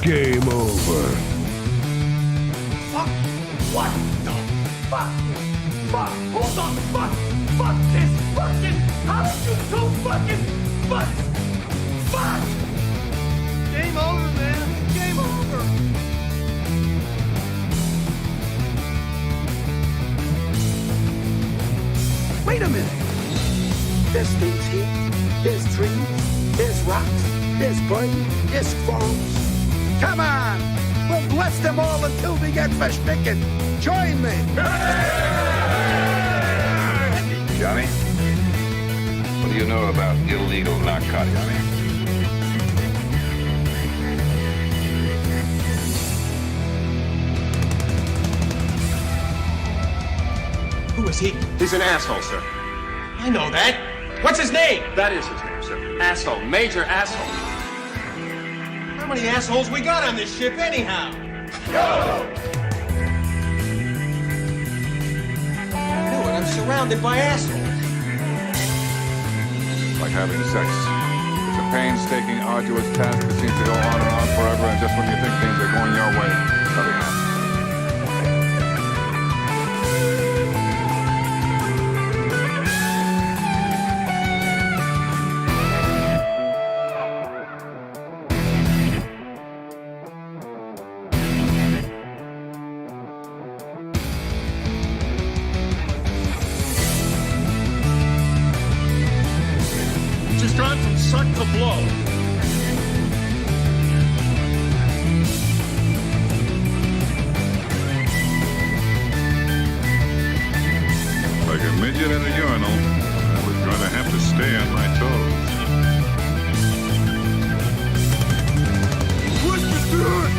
Game over. Fuck! What the fuck? Fuck! Hold on! Fuck! Fuck this fucking! How did you so fucking fuck? Fuck! Game over, man. Game over. Wait a minute. There's things here. There's trees. There's rocks. There's brain. There's forums. Come on. We'll bless them all until we get versticken. Join me. Johnny, what do you know about illegal narcotics? Who is he? He's an asshole, sir. I know that. What's his name? That is his name, sir. Asshole. Major asshole. How many assholes we got on this ship anyhow? Go! I know it. I'm surrounded by assholes. Like having sex. It's a painstaking, arduous task that seems to go on and on forever, and just when you think things are going your way, nothing happens. Just gone from suck to blow. Like a midget at a urinal, I was going to have to stay on my toes. What's the good?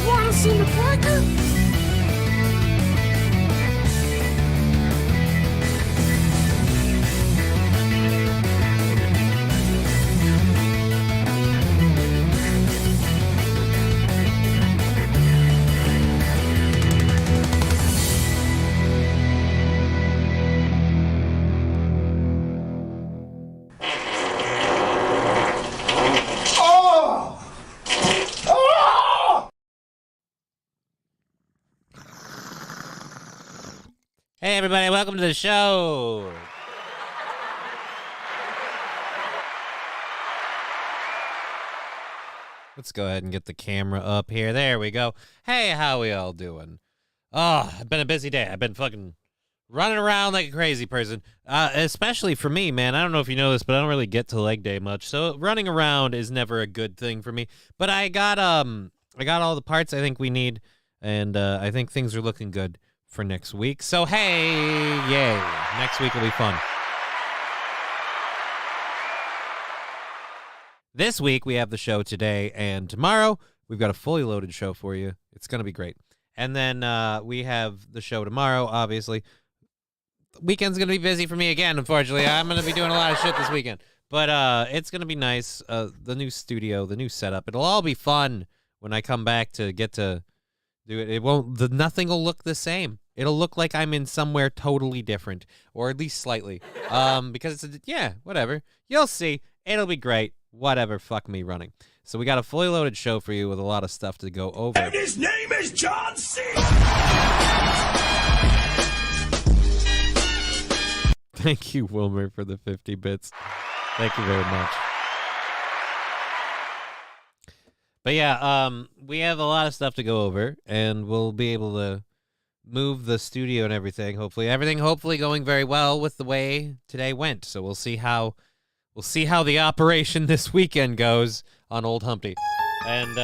Wanna see the cracker? Hey everybody, welcome to the show. Let's go ahead and get the camera up here. There we go. Hey, how we all doing? Oh, it's been a busy day. I've been fucking running around like a crazy person. Especially for me, man. I don't know if you know this, but I don't really get to leg day much. So running around is never a good thing for me. But I got all the parts I think we need, and I think things are looking good for next week. So hey, yay. Next week will be fun. This week we have the show today, and tomorrow we've got a fully loaded show for you. It's going to be great. And then we have the show tomorrow, obviously. Weekend's going to be busy for me again, unfortunately. I'm going to be doing a lot of shit this weekend. But it's going to be nice. The new studio, the new setup. It'll all be fun when I come back to get to do it. Nothing will look the same. It'll look like I'm in somewhere totally different, or at least slightly. Because whatever. You'll see. It'll be great. Whatever. Fuck me running. So we got a fully loaded show for you with a lot of stuff to go over. And his name is John C. Thank you, Wilmer, for the 50 bits. Thank you very much. But yeah, we have a lot of stuff to go over, and we'll be able to move the studio and everything. Everything going very well with the way today went. So we'll see how the operation this weekend goes on Old Humpty. And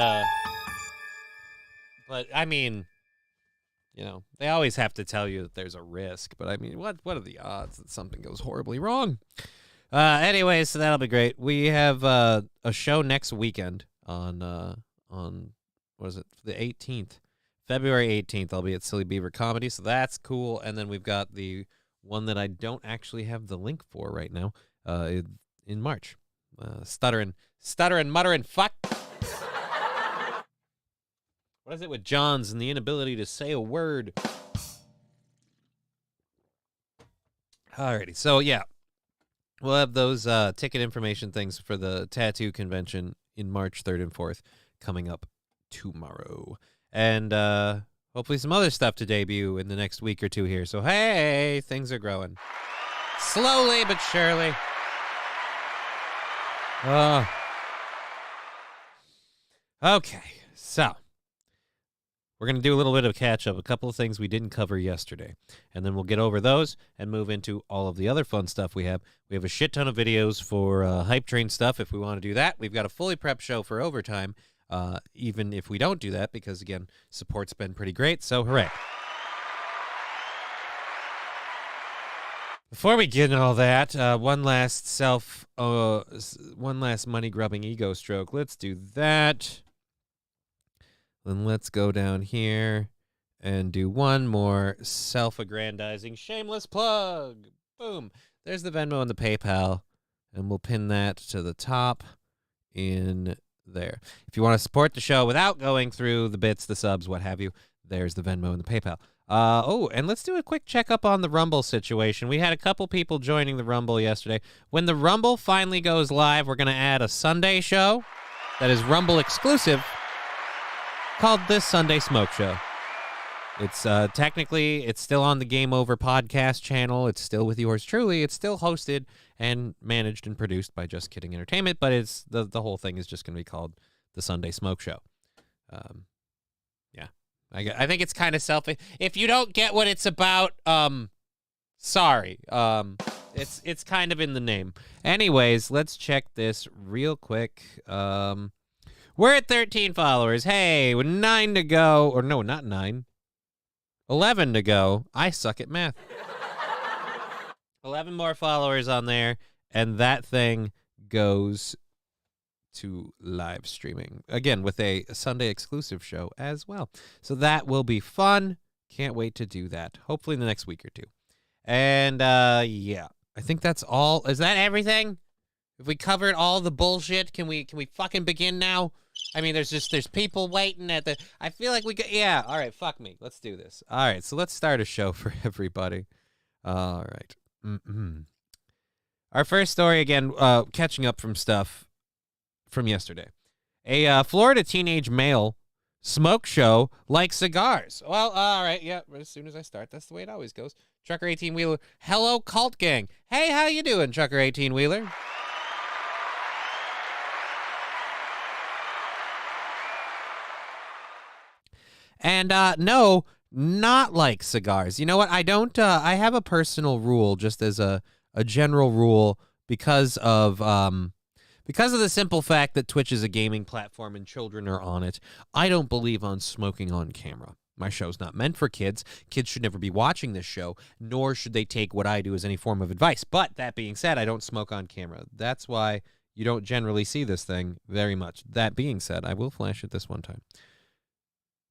but I mean, you know, they always have to tell you that there's a risk, but I mean, what are the odds that something goes horribly wrong? Anyway, so that'll be great. We have a show next weekend on what is it? The 18th. February 18th, I'll be at Silly Beaver Comedy, so that's cool. And then we've got the one that I don't actually have the link for right now, in March. Stuttering, muttering, fuck. What is it with Johns and the inability to say a word? Alrighty, so yeah. We'll have those ticket information things for the tattoo convention in March 3rd and 4th coming up tomorrow. And hopefully some other stuff to debut in the next week or two here. So, hey, things are growing. Slowly but surely. Okay, so we're going to do a little bit of catch-up, a couple of things we didn't cover yesterday. And then we'll get over those and move into all of the other fun stuff we have. We have a shit ton of videos for Hype Train stuff if we want to do that. We've got a fully prepped show for overtime, even if we don't do that, because, again, support's been pretty great, so hooray. Before we get into all that, one last money-grubbing ego stroke. Let's do that. Then let's go down here and do one more self-aggrandizing shameless plug. Boom. There's the Venmo and the PayPal, and we'll pin that to the top in there. If you want to support the show without going through the bits, the subs, what have you, there's the Venmo and the PayPal. And let's do a quick checkup on the Rumble situation. We had a couple people joining the Rumble yesterday. When the Rumble finally goes live, we're going to add a Sunday show that is Rumble exclusive called This Sunday Smoke Show. It's technically, it's still on the Game Over podcast channel. It's still with yours truly. It's still hosted and managed and produced by Just Kidding Entertainment, but it's the whole thing is just going to be called The Sunday Smoke Show. I think it's kind of selfish. If you don't get what it's about, sorry. It's kind of in the name. Anyways, let's check this real quick. We're at 13 followers. Hey, with 9 to go. Or no, not 9. 11 to go. I suck at math. 11 more followers on there, and that thing goes to live streaming again with a Sunday exclusive show as well. So that will be fun. Can't wait to do that. Hopefully in the next week or two. And yeah, I think that's all. Is that everything? If we covered all the bullshit, can we fucking begin now? I mean, there's people waiting at the. I feel like we got. Yeah. All right. Fuck me. Let's do this. All right. So let's start a show for everybody. All right. Our first story again. Catching up from stuff from yesterday. A Florida teenage male smoke show like cigars. Well, all right, yeah, as soon as I start, that's the way it always goes. Trucker 18-Wheeler, hello, cult gang. Hey, how you doing, Trucker 18-Wheeler? And no, not like cigars. You know what? I don't, I have a personal rule, just as a general rule, because of the simple fact that Twitch is a gaming platform and children are on it. I don't believe on smoking on camera. My show's not meant for kids. Kids should never be watching this show, nor should they take what I do as any form of advice. But that being said, I don't smoke on camera. That's why you don't generally see this thing very much. That being said, I will flash it this one time.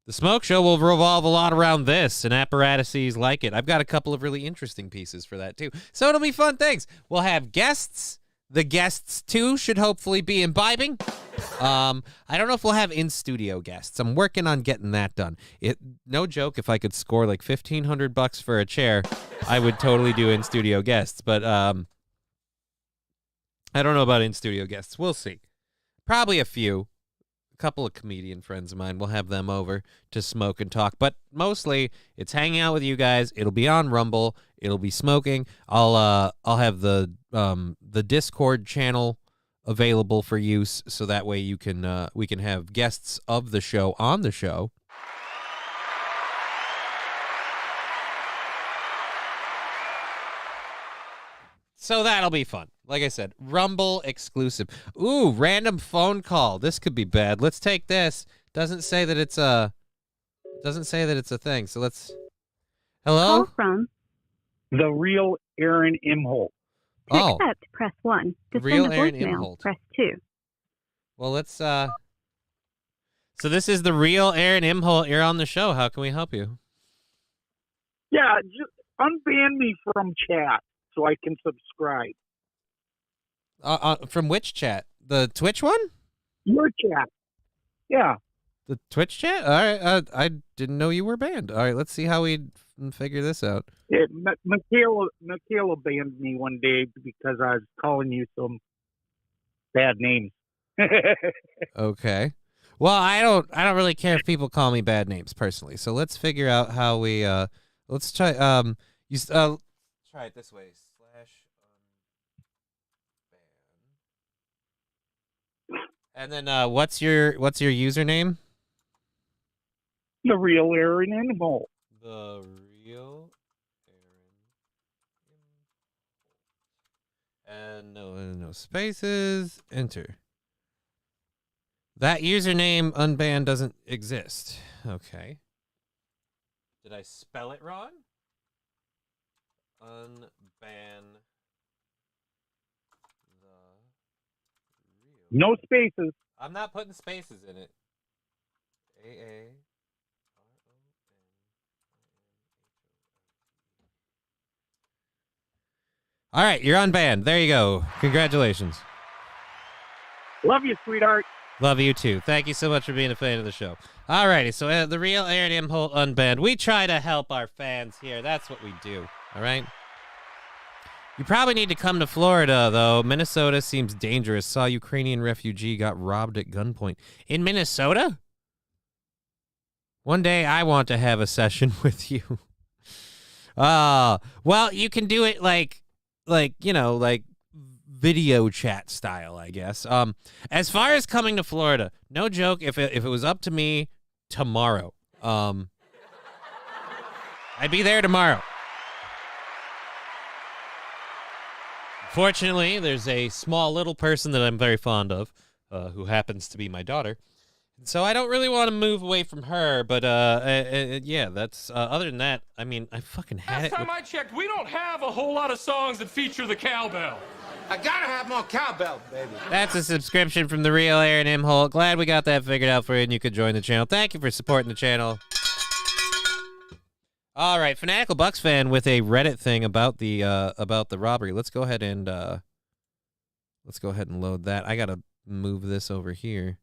The smoke show will revolve a lot around this and apparatuses like it. I've got a couple of really interesting pieces for that, too. So it'll be fun things. We'll have guests. The guests, too, should hopefully be imbibing. I don't know if we'll have in-studio guests. I'm working on getting that done. No joke, if I could score like $1,500 for a chair, I would totally do in-studio guests. But I don't know about in-studio guests. We'll see. Probably a few. A couple of comedian friends of mine. We'll have them over to smoke and talk. But mostly, it's hanging out with you guys. It'll be on Rumble. It'll be smoking. I'll have the Discord channel available for use, so that way you can we can have guests of the show on the show. So that'll be fun. Like I said, Rumble exclusive. Ooh, random phone call. This could be bad. Let's take this. Doesn't say that it's a thing. So let's. Hello? Call from the real Aaron Imholt. to accept, press 1. To Real send a Aaron voicemail, Imholt. press 2. Well, let's So this is the real Aaron Imholt. You're on the show. How can we help you? Yeah, just unban me from chat so I can subscribe. From which chat? The Twitch one? Your chat. Yeah. The Twitch chat? All right. I didn't know you were banned. All right, let's see how we figure this out. Michaela banned me one day because I was calling you some bad names. Okay. Well, I don't really care if people call me bad names personally. So let's figure out how we let's try try it this way. /unban. And then what's your username? The real Aaron Animal. The real Aaron. And no spaces. Enter. That username unbanned doesn't exist. Okay. Did I spell it wrong? Unban the real. No spaces. I'm not putting spaces in it. A. All right, you're unbanned. There you go. Congratulations. Love you, sweetheart. Love you too. Thank you so much for being a fan of the show. Alrighty, so the real Aaron M. Holt unbanned. We try to help our fans here. That's what we do. All right. You probably need to come to Florida, though. Minnesota seems dangerous. Saw Ukrainian refugee got robbed at gunpoint in Minnesota. One day I want to have a session with you. Well, you can do it like video chat style, I guess. As far as coming to Florida, no joke, if it was up to me tomorrow, I'd be there tomorrow. Fortunately, there's a small little person that I'm very fond of, who happens to be my daughter. So I don't really want to move away from her, but yeah, that's other than that, I mean, I fucking had it. Last time I checked, we don't have a whole lot of songs that feature the cowbell. I gotta have more cowbell, baby. That's a subscription from the real Aaron M. Holt. Glad we got that figured out for you, and you could join the channel. Thank you for supporting the channel. All right, Fanatical Bucks fan with a Reddit thing about the robbery. Let's go ahead and load that. I gotta move this over here.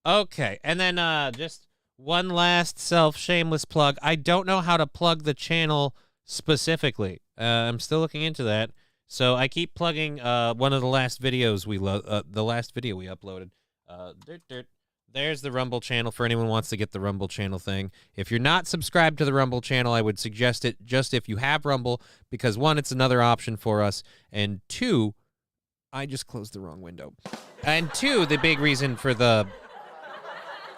Okay, and then just one last shameless plug. I don't know how to plug the channel specifically. I'm still looking into that. So I keep plugging one of the last videos the last video we uploaded. There's the Rumble channel for anyone who wants to get the Rumble channel thing. If you're not subscribed to the Rumble channel, I would suggest it just if you have Rumble, because one, it's another option for us, and two, I just closed the wrong window. And two, the big reason for the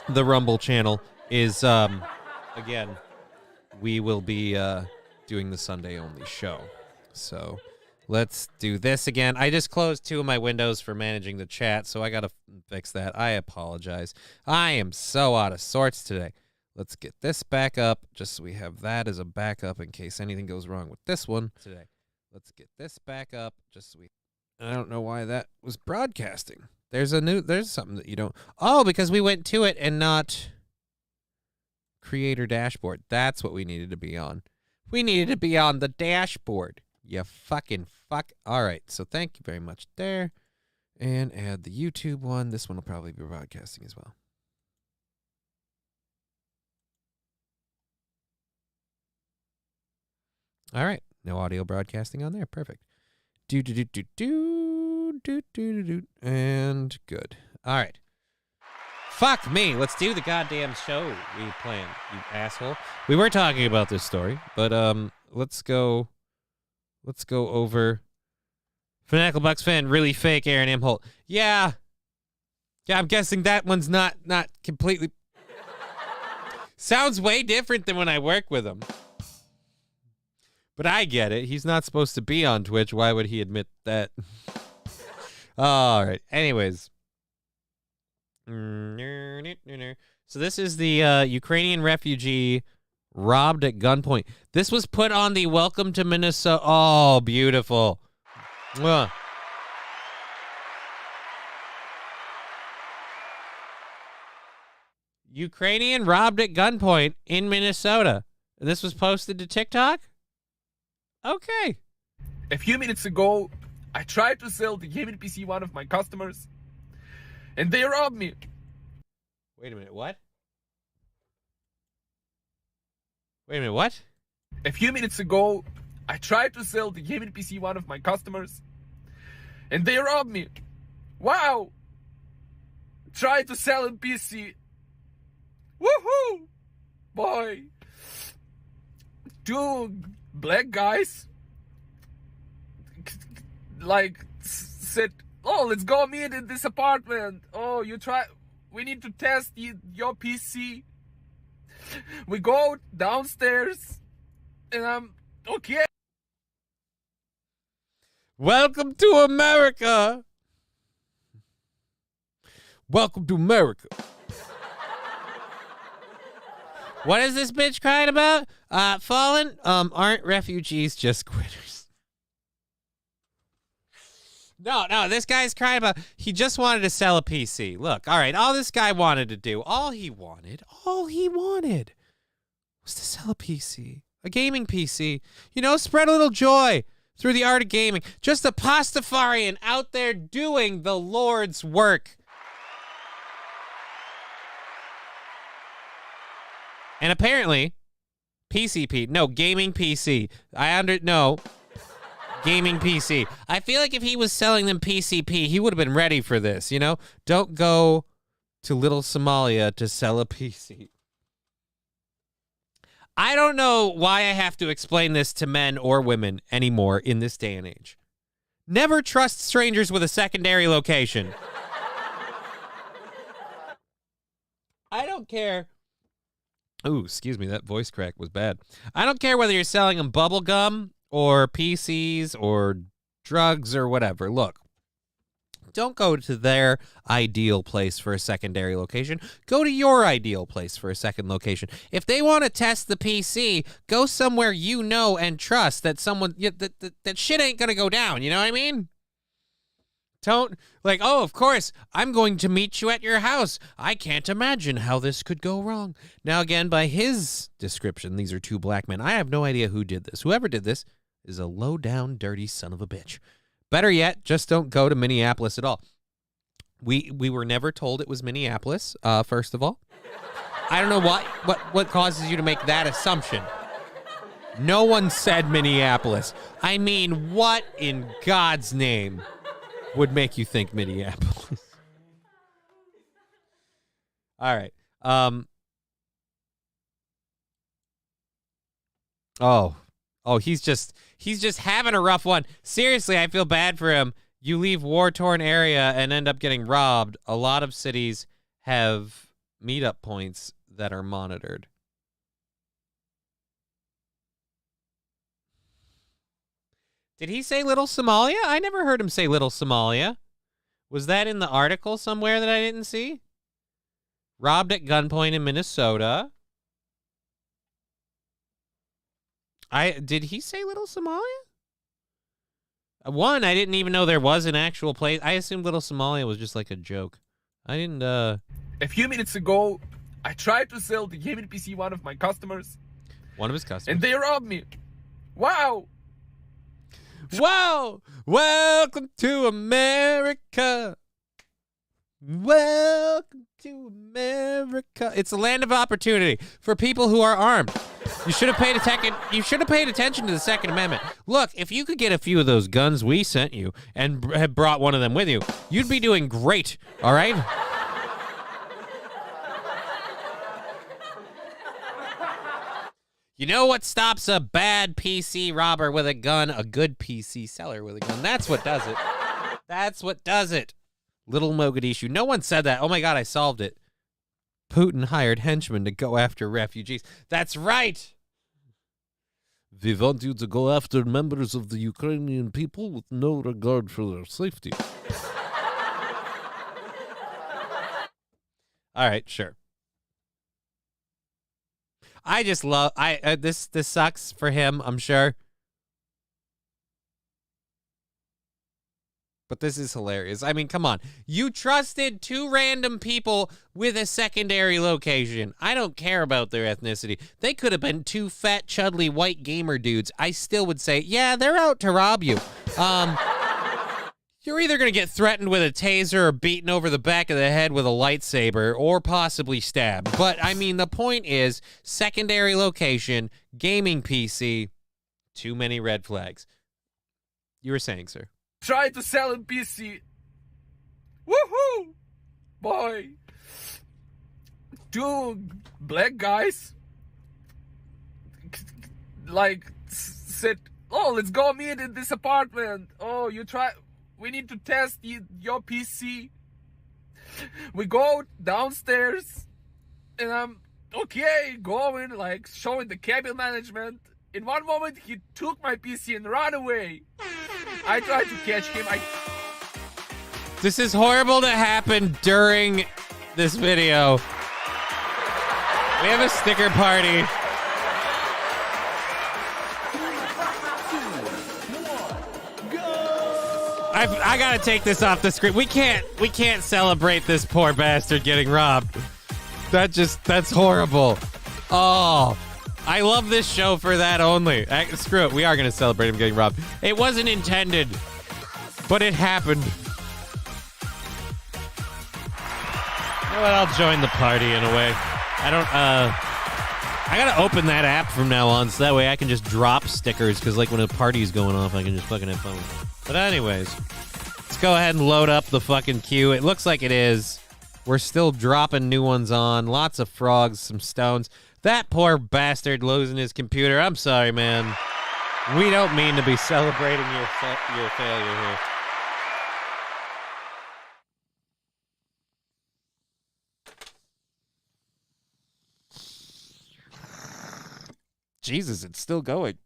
Rumble channel is, again, we will be doing the Sunday only show. So let's do this again. I just closed two of my windows for managing the chat, so I got to fix that. I apologize. I am so out of sorts today. Let's get this back up, just so we have that as a backup in case anything goes wrong with this one today. Let's get this back up, just so we... I don't know why that was broadcasting. There's something that you don't... Oh, because we went to it and not creator dashboard. That's what we needed to be on. We needed to be on the dashboard. You fucking fuck. All right, so thank you very much there. And add the YouTube one. This one will probably be broadcasting as well. All right, no audio broadcasting on there. Perfect. And good. All right. Fuck me. Let's do the goddamn show we planned, you asshole. We were talking about this story, but let's go over Fanatical Bucks fan, really fake Aaron M. Holt. Yeah, I'm guessing that one's not completely... Sounds way different than when I work with him. But I get it. He's not supposed to be on Twitch. Why would he admit that? All right. Anyways. So this is the Ukrainian refugee robbed at gunpoint. This was put on the Welcome to Minnesota. Oh, beautiful. Mwah. Ukrainian robbed at gunpoint in Minnesota. This was posted to TikTok? Okay. A few minutes ago, I tried to sell the gaming PC one of my customers. and they robbed me. Wait a minute, what? Wait a minute, what? A few minutes ago, I tried to sell the gaming PC one of my customers, and they robbed me. Wow! Tried to sell a PC. Woohoo! Boy. Two black guys said, "Oh, let's go meet in this apartment. Oh, we need to test your PC." We go downstairs, and I'm okay. Welcome to America. Welcome to America. What is this bitch crying about? Fallen? Aren't refugees just quitters? No, this guy's crying about, he just wanted to sell a PC. Look, all right, all this guy wanted to do, all he wanted was to sell a PC, a gaming PC. You know, spread a little joy through the art of gaming. Just a Pastafarian out there doing the Lord's work. And apparently, gaming PC. Gaming PC. I feel like if he was selling them PCP, he would have been ready for this, you know? Don't go to Little Somalia to sell a PC. I don't know why I have to explain this to men or women anymore in this day and age. Never trust strangers with a secondary location. I don't care. Ooh, excuse me, that voice crack was bad. I don't care whether you're selling them bubble gum or PCs or drugs or whatever. Look, don't go to their ideal place for a secondary location. Go to your ideal place for a second location. If they want to test the PC, go somewhere you know and trust that that shit ain't going to go down. You know what I mean? Don't, oh, of course, I'm going to meet you at your house. I can't imagine how this could go wrong. Now, again, by his description, these are two black men. I have no idea who did this. Whoever did this is a low-down, dirty son of a bitch. Better yet, just don't go to Minneapolis at all. We were never told it was Minneapolis, first of all. I don't know what causes you to make that assumption. No one said Minneapolis. I mean, what in God's name would make you think Minneapolis? All right. Oh, he's just having a rough one. Seriously, I feel bad for him. You leave war-torn area and end up getting robbed. A lot of cities have meetup points that are monitored. Did he say Little Somalia? I never heard him say Little Somalia. Was that in the article somewhere that I didn't see? Robbed at gunpoint in Minnesota. Did he say Little Somalia? One, I didn't even know there was an actual place. I assumed Little Somalia was just like a joke. I didn't, A few minutes ago, I tried to sell the gaming PC one of my customers. One of his customers. And they robbed me. Wow! Wow! Welcome to America. Welcome to America. It's a land of opportunity for people who are armed. You should have paid attention to the Second Amendment. Look, if you could get a few of those guns we sent you and have brought one of them with you, you'd be doing great, all right? You know what stops a bad PC robber with a gun? A good PC seller with a gun. That's what does it. That's what does it. Little Mogadishu. No one said that. Oh my God, I solved it. Putin hired henchmen to go after refugees. That's right. We want you to go after members of the Ukrainian people with no regard for their safety. All right, sure. I just love this sucks for him, I'm sure. But this is hilarious. I mean, come on. You trusted two random people with a secondary location. I don't care about their ethnicity. They could have been two fat, chudly, white gamer dudes. I still would say, yeah, they're out to rob you. You're either going to get threatened with a taser or beaten over the back of the head with a lightsaber or possibly stabbed. But, I mean, the point is, secondary location, gaming PC, too many red flags. You were saying, sir? Try to sell a PC. Woohoo! Boy. 2 black guys, like, said, oh, let's go meet in this apartment. Oh, we need to test your PC. We go downstairs, and I'm, okay, going, like, showing the cable management. In one moment, he took my PC and ran away. I tried to catch him. This is horrible to happen during this video. We have a sticker party. I gotta take this off the screen. We can't celebrate this poor bastard getting robbed. That's horrible. Oh, I love this show for that only. Screw it. We are gonna celebrate him getting robbed. It wasn't intended, but it happened. You know what? I'll join the party in a way. I gotta open that app from now on so that way I can just drop stickers because like when a party's going off, I can just fucking have fun with it. But anyways, let's go ahead and load up the fucking queue. It looks like it is. We're still dropping new ones on. Lots of frogs, some stones. That poor bastard losing his computer. I'm sorry, man. We don't mean to be celebrating your failure here. Jesus, it's still going.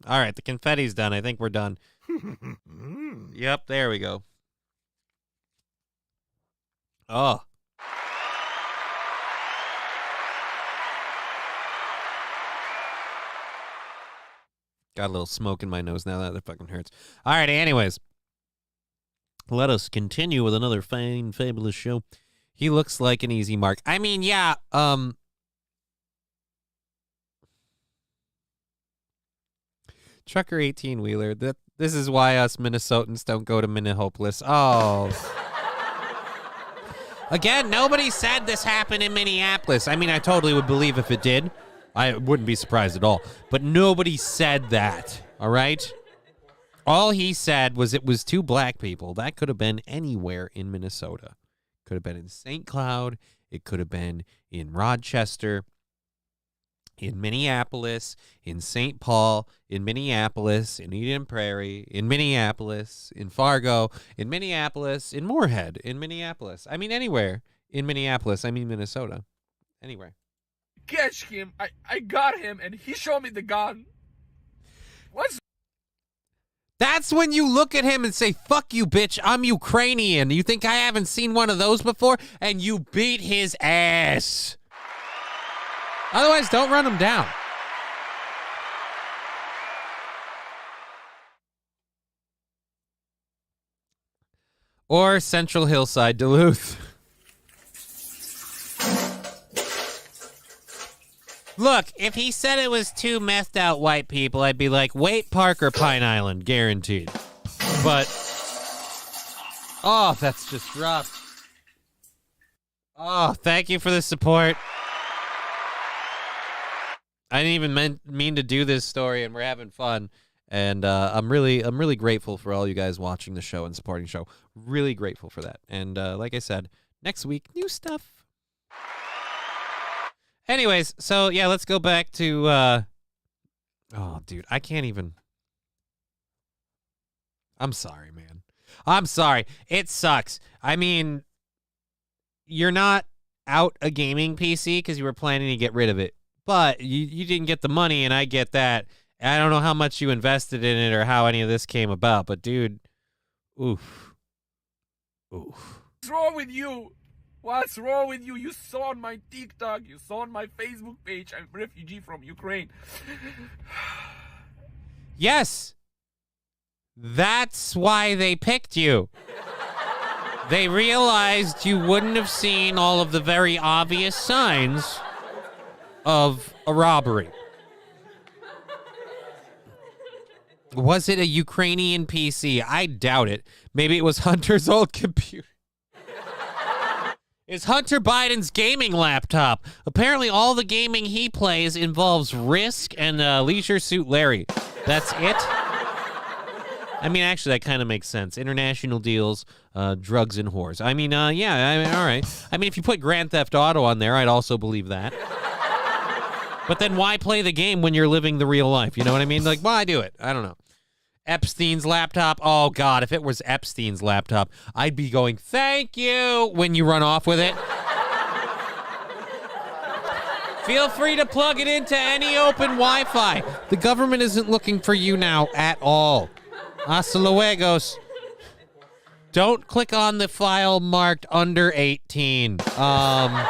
All right, the confetti's done. I think we're done. Yep, there we go. Oh. Got a little smoke in my nose now. That fucking hurts. All right, anyways. Let us continue with another fine, fabulous show. He looks like an easy mark. I mean, yeah, Trucker 18-wheeler. This is why us Minnesotans don't go to Minneapolis. Oh. Again, nobody said this happened in Minneapolis. I mean, I totally would believe if it did. I wouldn't be surprised at all. But nobody said that, all right? All he said was it was 2 black people. That could have been anywhere in Minnesota. Could have been in St. Cloud. It could have been in Rochester, in Minneapolis, in St. Paul, in Minneapolis, in Eden Prairie, in Minneapolis, in Fargo, in Minneapolis, in Moorhead, in Minneapolis. I mean, anywhere in Minneapolis. I mean, Minnesota. Anywhere. Catch him. I got him, and he showed me the gun. That's when you look at him and say, fuck you, bitch, I'm Ukrainian. You think I haven't seen one of those before? And you beat his ass. Otherwise, don't run him down. Or Central Hillside, Duluth. Look, if he said it was 2 methed out white people, I'd be like, Wait Park or Pine Island, guaranteed. But, oh, that's just rough. Oh, thank you for the support. I didn't even mean to do this story, and we're having fun. And I'm really grateful for all you guys watching the show and supporting the show. Really grateful for that. And like I said, next week, new stuff. Anyways, so yeah, let's go back to oh dude, I can't even. I'm sorry, man. I'm sorry. It sucks. I mean, you're not out a gaming PC because you were planning to get rid of it. But you didn't get the money, and I get that. I don't know how much you invested in it or how any of this came about, but dude, oof. What's wrong with you? What's wrong with you? You saw on my TikTok, you saw on my Facebook page, I'm a refugee from Ukraine. Yes. That's why they picked you. They realized you wouldn't have seen all of the very obvious signs of a robbery. Was it a Ukrainian PC? I doubt it. Maybe it was Hunter's old computer. It's Hunter Biden's gaming laptop. Apparently, all the gaming he plays involves Risk and Leisure Suit Larry. That's it? I mean, actually, that kind of makes sense. International deals, drugs, and whores. I mean, yeah, all right. I mean, if you put Grand Theft Auto on there, I'd also believe that. But then why play the game when you're living the real life? You know what I mean? Like, why do it? I don't know. Epstein's laptop. Oh, God, if it was Epstein's laptop, I'd be going, thank you, when you run off with it. Feel free to plug it into any open Wi-Fi. The government isn't looking for you now at all. Hasta luegos. Don't click on the file marked under 18. A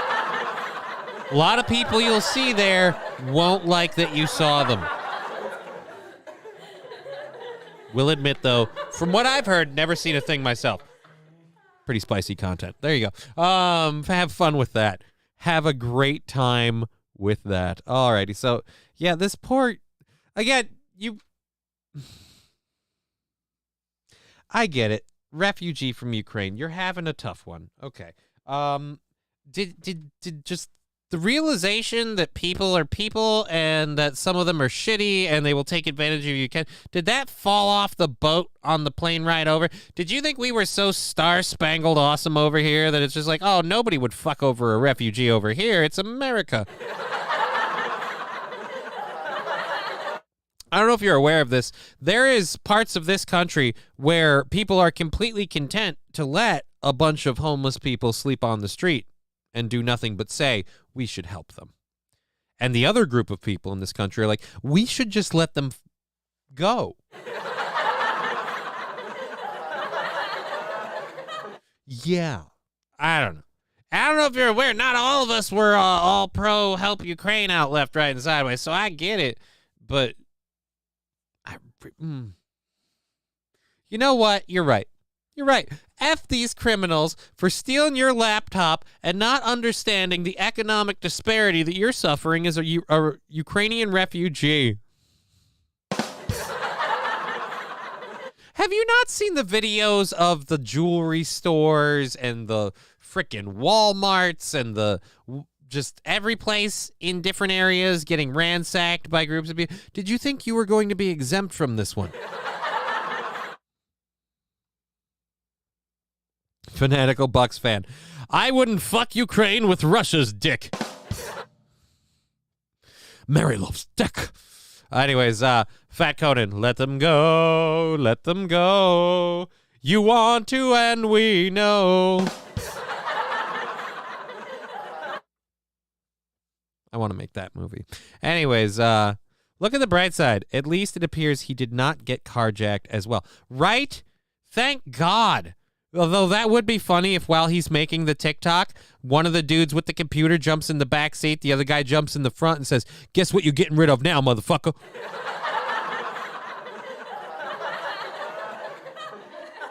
lot of people you'll see there won't like that you saw them. Will admit, though, from what I've heard, never seen a thing myself. Pretty spicy content. There you go. Have fun with that. Have a great time with that. Alrighty. So, yeah, this poor... Again, I get it. Refugee from Ukraine. You're having a tough one. Okay. Did just the realization that people are people and that some of them are shitty and they will take advantage of you, did that fall off the boat on the plane ride over? Did you think we were so star-spangled awesome over here that it's just like, oh, nobody would fuck over a refugee over here. It's America. I don't know if you're aware of this. There is parts of this country where people are completely content to let a bunch of homeless people sleep on the street and do nothing but say, we should help them. And the other group of people in this country are like, we should just let them go. Yeah. I don't know. I don't know if you're aware. Not all of us were all pro help Ukraine out left, right, and sideways. So I get it. But you know what? You're right. You're right. F these criminals for stealing your laptop and not understanding the economic disparity that you're suffering as a Ukrainian refugee. Have you not seen the videos of the jewelry stores and the frickin' Walmarts and the just every place in different areas getting ransacked by groups of people? Did you think you were going to be exempt from this one? Fanatical Bucks fan. I wouldn't fuck Ukraine with Russia's dick. Mary loves dick. Anyways, Fat Conan, let them go, let them go. You want to and we know. I want to make that movie. Anyways, look at the bright side. At least it appears he did not get carjacked as well. Right? Thank God. Although that would be funny if while he's making the TikTok, one of the dudes with the computer jumps in the back seat, the other guy jumps in the front and says, guess what you're getting rid of now, motherfucker?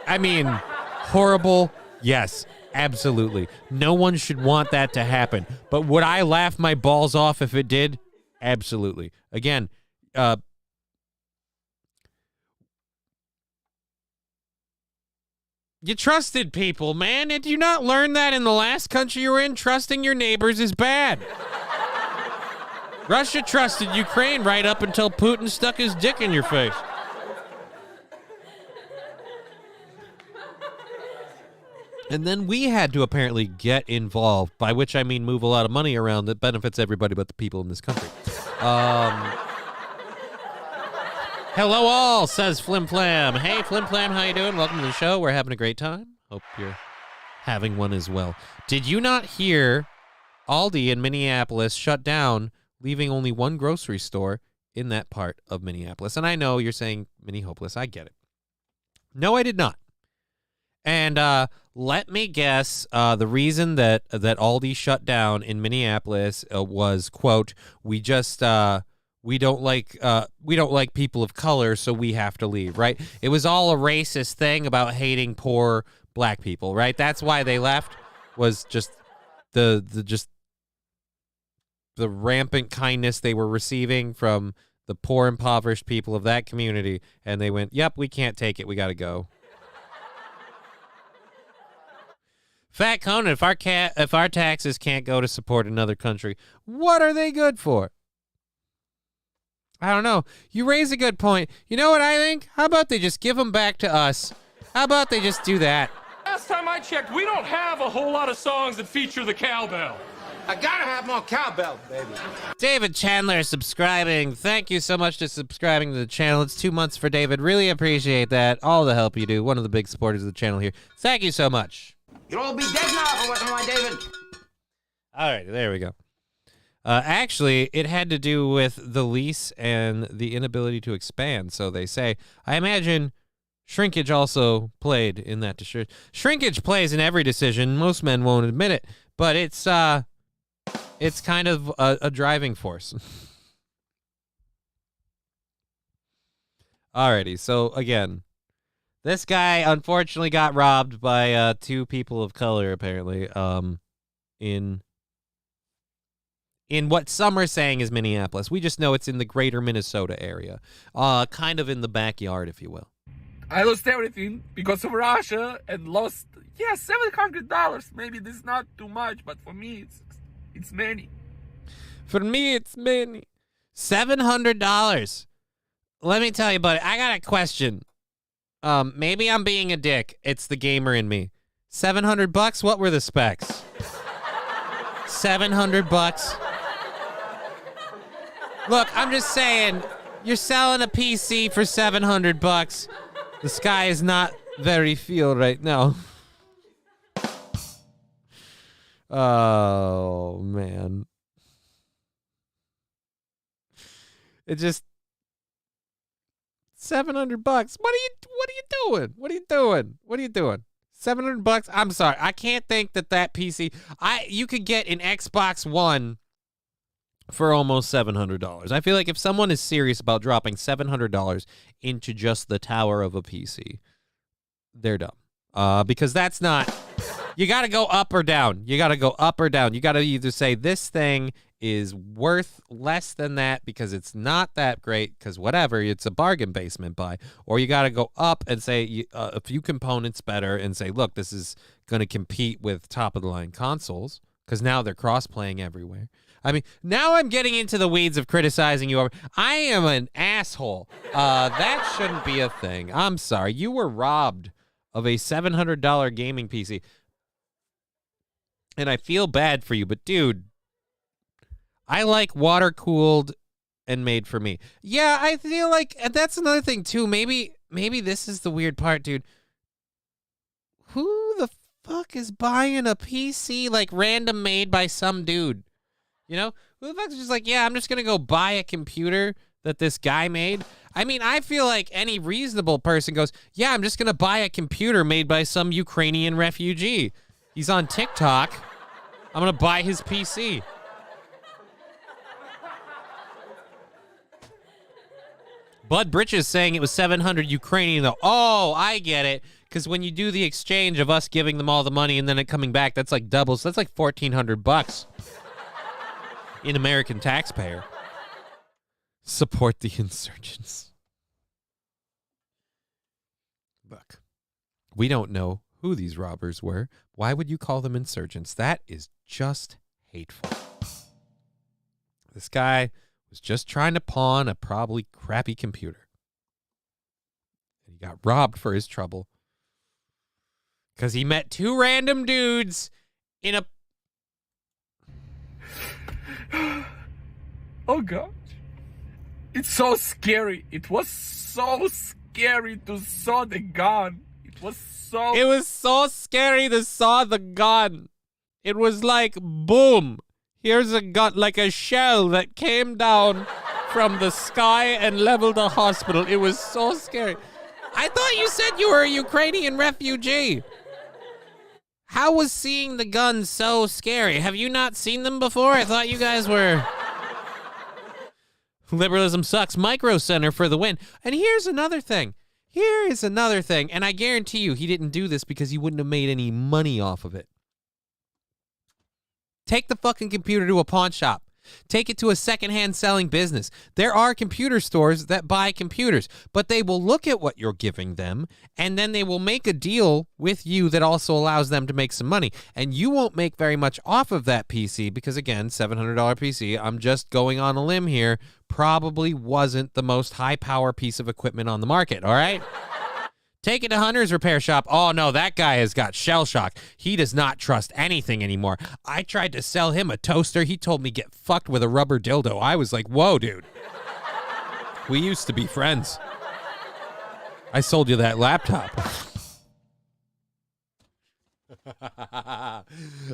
I mean, horrible, yes, absolutely. No one should want that to happen. But would I laugh my balls off if it did? Absolutely. Again, you trusted people, man. Did you not learn that in the last country you were in? Trusting your neighbors is bad. Russia trusted Ukraine right up until Putin stuck his dick in your face. And then we had to apparently get involved, by which I mean move a lot of money around that benefits everybody but the people in this country. Hello all, says Flim Flam. Hey, Flim Flam, how you doing? Welcome to the show. We're having a great time. Hope you're having one as well. Did you not hear Aldi in Minneapolis shut down, leaving only one grocery store in that part of Minneapolis? And I know you're saying Minnie-hopeless. I get it. No, I did not. And let me guess, the reason that Aldi shut down in Minneapolis was, quote, we don't like people of color, so we have to leave, right? It was all a racist thing about hating poor black people, right? That's why they left, was just the the rampant kindness they were receiving from the poor, impoverished people of that community, and they went, "Yep, we can't take it. We got to go." Fat Conan, if our taxes can't go to support another country, what are they good for? I don't know. You raise a good point. You know what I think? How about they just give them back to us? How about they just do that? Last time I checked, we don't have a whole lot of songs that feature the cowbell. I gotta have more cowbell, baby. David Chandler subscribing. Thank you so much for subscribing to the channel. It's 2 months for David. Really appreciate that. All the help you do. One of the big supporters of the channel here. Thank you so much. You'll all be dead now for working on David. All right, there we go. Actually, it had to do with the lease and the inability to expand, so they say. I imagine shrinkage also played in that decision. Shrinkage plays in every decision. Most men won't admit it, but it's kind of a driving force. Alrighty, so again, this guy unfortunately got robbed by 2 people of color, apparently, in what some are saying is Minneapolis. We just know it's in the greater Minnesota area, kind of in the backyard, if you will. I lost everything because of Russia and lost, $700. Maybe this is not too much, but for me, it's many. For me, it's many. $700. Let me tell you, buddy, I got a question. Maybe I'm being a dick. It's the gamer in me. $700? What were the specs? $700? Look, I'm just saying, you're selling a PC for $700. The sky is not very fuel right now. Oh man. It just $700. What are you doing? What are you doing? $700? I'm sorry. I can't think that PC you could get an Xbox One for almost $700. I feel like if someone is serious about dropping $700 into just the tower of a PC, they're dumb. Because that's not. You got to go up or down. You got to go up or down. You got to either say this thing is worth less than that because it's not that great because whatever, it's a bargain basement buy, or you got to go up and say a few components better and say, look, this is going to compete with top of the line consoles because now they're cross-playing everywhere. I mean, now I'm getting into the weeds of criticizing you. I am an asshole. That shouldn't be a thing. I'm sorry. You were robbed of a $700 gaming PC. And I feel bad for you, but dude, I like water-cooled and made for me. Yeah, I feel like that's another thing, too. Maybe this is the weird part, dude. Who the fuck is buying a PC, like, random made by some dude? You know? Who the fuck is just like, yeah, I'm just going to go buy a computer that this guy made? I mean, I feel like any reasonable person goes, yeah, I'm just going to buy a computer made by some Ukrainian refugee. He's on TikTok. I'm going to buy his PC. Bud Britches saying it was 700 Ukrainian, though. Oh, I get it. Because when you do the exchange of us giving them all the money and then it coming back, that's like double. So that's like $1,400 in American taxpayer. Support the insurgents. Look, we don't know who these robbers were. Why would you call them insurgents? That is just hateful. This guy was just trying to pawn a probably crappy computer. And he got robbed for his trouble. Because he met 2 random dudes in a... Oh, gosh. It's so scary. It was so scary to saw the gun. It was so scary to saw the gun. It was like, boom. Here's a gun, like a shell that came down from the sky and leveled a hospital. It was so scary. I thought you said you were a Ukrainian refugee. How was seeing the gun so scary? Have you not seen them before? I thought you guys were... Liberalism sucks. Micro Center for the win. And here's another thing. And I guarantee you he didn't do this because he wouldn't have made any money off of it. Take the fucking computer to a pawn shop. Take it to a secondhand selling business. There are computer stores that buy computers, but they will look at what you're giving them, and then they will make a deal with you that also allows them to make some money. And you won't make very much off of that PC because, again, $700 PC, I'm just going on a limb here, probably wasn't the most high-power piece of equipment on the market, all right? Take it to Hunter's repair shop. Oh, no, that guy has got shell shock. He does not trust anything anymore. I tried to sell him a toaster. He told me get fucked with a rubber dildo. I was like, whoa, dude. We used to be friends. I sold you that laptop.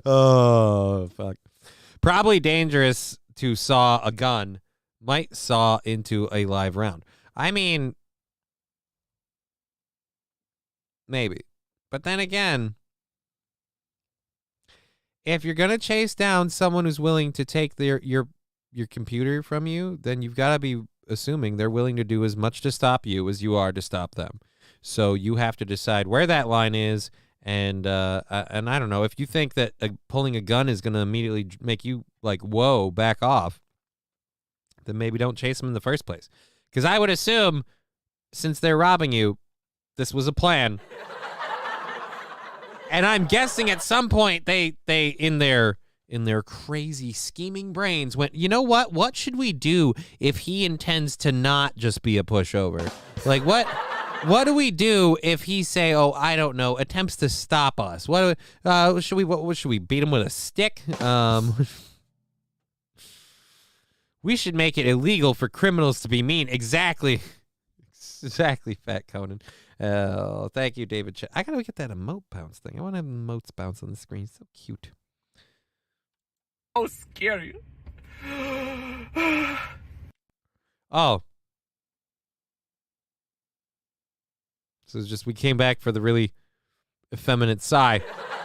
Oh, fuck. Probably dangerous to saw a gun. Might saw into a live round. I mean... maybe. But then again, if you're going to chase down someone who's willing to take your computer from you, then you've got to be assuming they're willing to do as much to stop you as you are to stop them. So you have to decide where that line is. And I don't know, if you think that pulling a gun is going to immediately make you like, whoa, back off, then maybe don't chase them in the first place. Because I would assume, since they're robbing you, this was a plan. And I'm guessing at some point they in their crazy scheming brains went, you know what? What should we do if he intends to not just be a pushover? Like what do we do if he say, oh, I don't know, attempts to stop us? What should we beat him with a stick? We should make it illegal for criminals to be mean. Exactly, Fat Conan. Oh, thank you, David. I gotta get that emote bounce thing. I want to have emotes bounce on the screen. So cute. So scary. Oh. So it's just we came back for the really effeminate sigh.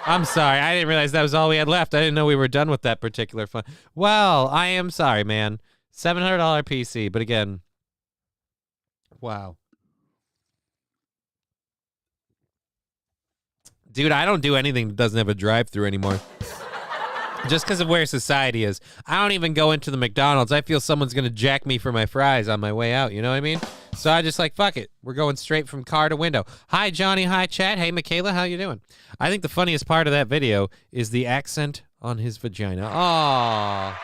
I'm sorry. I didn't realize that was all we had left. I didn't know we were done with that particular fun. Well, I am sorry, man. $700 PC, but again, wow. Dude, I don't do anything that doesn't have a drive-thru anymore. Just because of where society is. I don't even go into the McDonald's. I feel someone's going to jack me for my fries on my way out. You know what I mean? So I just like, fuck it. We're going straight from car to window. Hi, Johnny. Hi, Chad. Hey, Michaela. How you doing? I think the funniest part of that video is the accent on his vagina. Aww.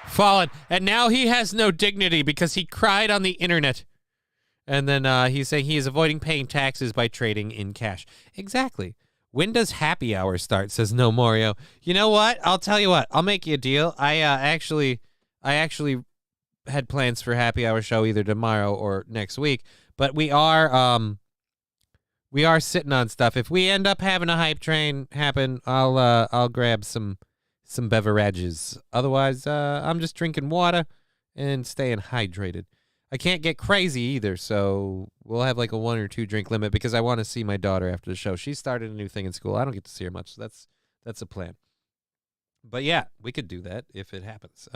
Fallen. And now he has no dignity because he cried on the internet. And then he's saying he is avoiding paying taxes by trading in cash. Exactly. When does happy hour start, says No Mario. You know what? I'll tell you what. I'll make you a deal. I actually had plans for happy hour show either tomorrow or next week. But we are sitting on stuff. If we end up having a hype train happen, I'll grab some beverages. Otherwise, I'm just drinking water and staying hydrated. I can't get crazy either, so we'll have like a 1 or 2 drink limit because I want to see my daughter after the show. She started a new thing in school. I don't get to see her much, so that's a plan. But yeah, we could do that if it happens.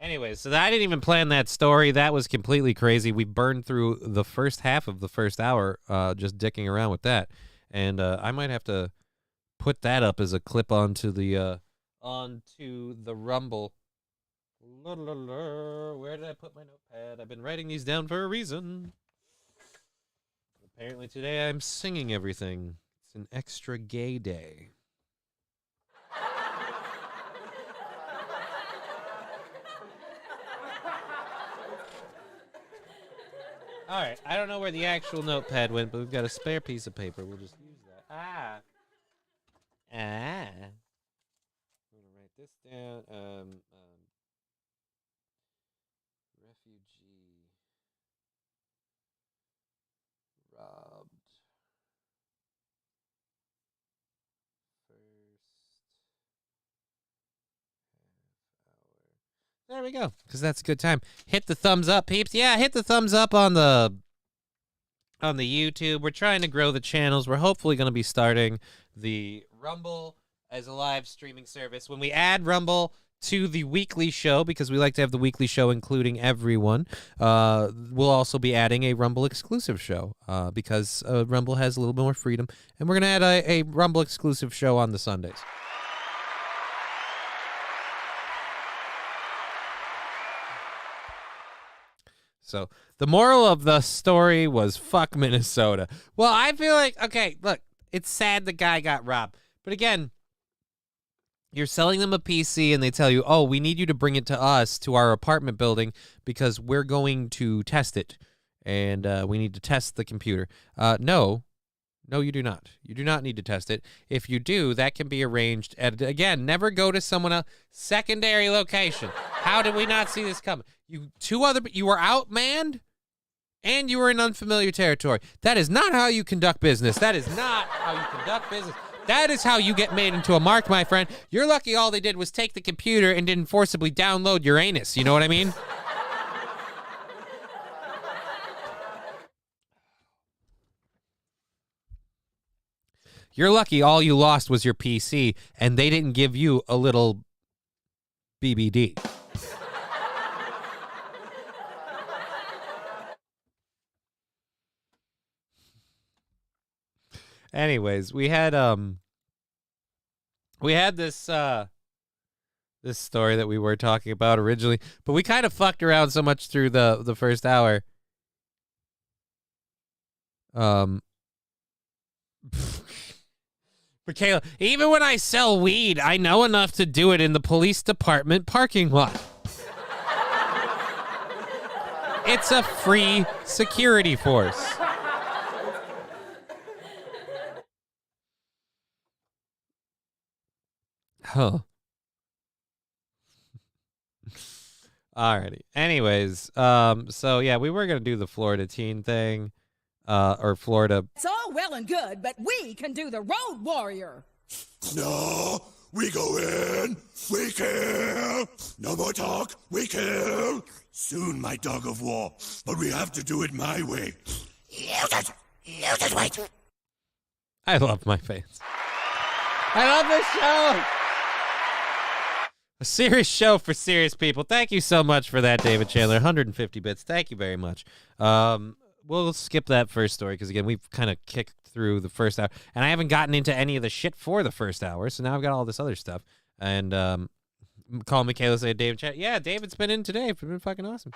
Anyways, so I didn't even plan that story. That was completely crazy. We burned through the first half of the first hour just dicking around with that. And I might have to put that up as a clip onto the Rumble. Where did I put my notepad? I've been writing these down for a reason. Apparently today I'm singing everything. It's an extra gay day. All right, I don't know where the actual notepad went, but we've got a spare piece of paper. We'll just use that. I'm going to write this down. Refugee robbed first half hour. There we go, because that's a good time. Hit the thumbs up, peeps. Yeah, hit the thumbs up on the YouTube. We're trying to grow the channels. We're hopefully going to be starting the Rumble as a live streaming service. When we add Rumble to the weekly show, because we like to have the weekly show including everyone, we'll also be adding a Rumble exclusive show because Rumble has a little bit more freedom, and we're going to add a Rumble exclusive show on the Sundays. So the moral of the story was fuck Minnesota. Well, I feel like, okay, look, it's sad the guy got robbed. But again, you're selling them a PC and they tell you, oh, we need you to bring it to us, to our apartment building, because we're going to test it. And we need to test the computer. No, you do not. You do not need to test it. If you do, that can be arranged. Again, never go to someone else. Secondary location. How did we not see this coming? You were outmanned, and you were in unfamiliar territory. That is not how you conduct business. That is not how you conduct business. That is how you get made into a mark, my friend. You're lucky all they did was take the computer and didn't forcibly download your anus. You know what I mean? You're lucky all you lost was your PC, and they didn't give you a little BBD. Anyways, we had this this story that we were talking about originally, but we kind of fucked around so much through the first hour. Michaela, even when I sell weed, I know enough to do it in the police department parking lot. It's a free security force. Huh. Alrighty. Anyways, so yeah, we were gonna do the Florida teen thing, or Florida. It's all well and good, but we can do the Road Warrior. No, we go in, we kill. No more talk, we kill. Soon, my dog of war, but we have to do it my way. Use it, wait. I love my fans. I love this show. A serious show for serious people. Thank you so much for that, David Chandler. 150 bits. Thank you very much. We'll skip that first story because, again, we've kind of kicked through the first hour. And I haven't gotten into any of the shit for the first hour, so now I've got all this other stuff. And call Michaela, say David Chandler. Yeah, David's been in today. It's been fucking awesome.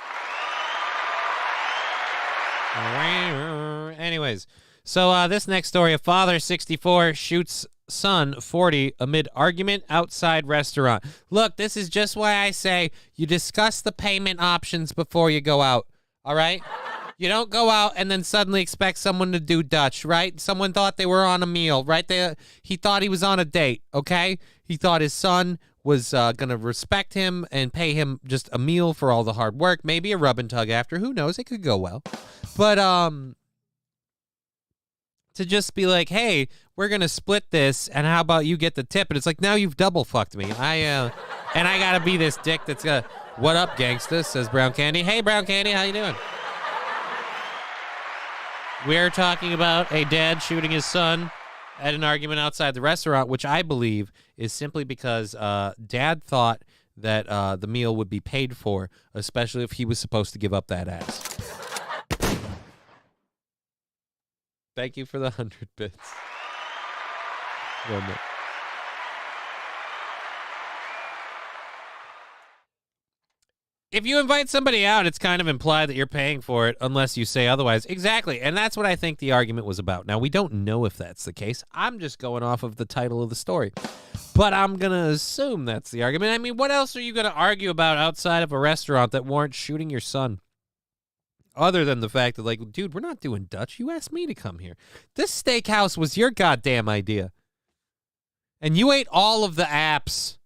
Anyways, so this next story, a father, 64, shoots son, 40, amid argument outside restaurant. Look, this is just why I say you discuss the payment options before you go out, all right? You don't go out and then suddenly expect someone to do Dutch, right? Someone thought they were on a meal, right? He thought he was on a date, okay? He thought his son was going to respect him and pay him just a meal for all the hard work, maybe a rub and tug after. Who knows? It could go well. But to just be like, hey, we're going to split this, and how about you get the tip? And it's like, now you've double fucked me. And I got to be this dick that's going to, what up, gangsta, says Brown Candy. Hey, Brown Candy, how you doing? We're talking about a dad shooting his son at an argument outside the restaurant, which I believe is simply because dad thought that the meal would be paid for, especially if he was supposed to give up that ass. Thank you for the 100 bits. Well done. If you invite somebody out, it's kind of implied that you're paying for it unless you say otherwise. Exactly, and that's what I think the argument was about. Now, we don't know if that's the case. I'm just going off of the title of the story. But I'm going to assume that's the argument. I mean, what else are you going to argue about outside of a restaurant that warrants shooting your son? Other than the fact that, like, dude, we're not doing Dutch. You asked me to come here. This steakhouse was your goddamn idea. And you ate all of the apps.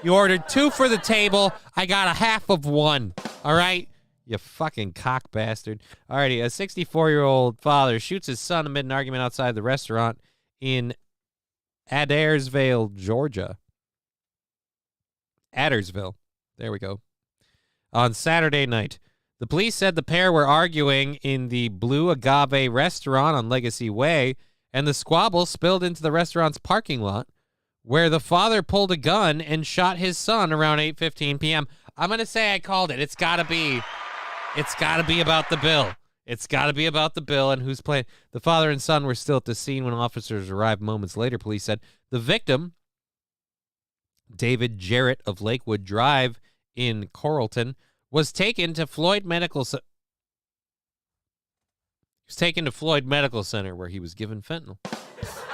You ordered 2 for the table. I got a half of 1. All right? You fucking cock bastard. Alrighty, a 64-year-old father shoots his son amid an argument outside the restaurant in Adairsville, Georgia. Adairsville. There we go. On Saturday night, the police said the pair were arguing in the Blue Agave restaurant on Legacy Way, and the squabble spilled into the restaurant's parking lot, where the father pulled a gun and shot his son around 8:15 p.m. I'm going to say I called it. It's got to be about the bill. It's got to be about the bill and who's playing. The father and son were still at the scene when officers arrived moments later, police said. The victim, David Jarrett of Lakewood Drive in Coralton, was taken to Floyd Medical Center where he was given fentanyl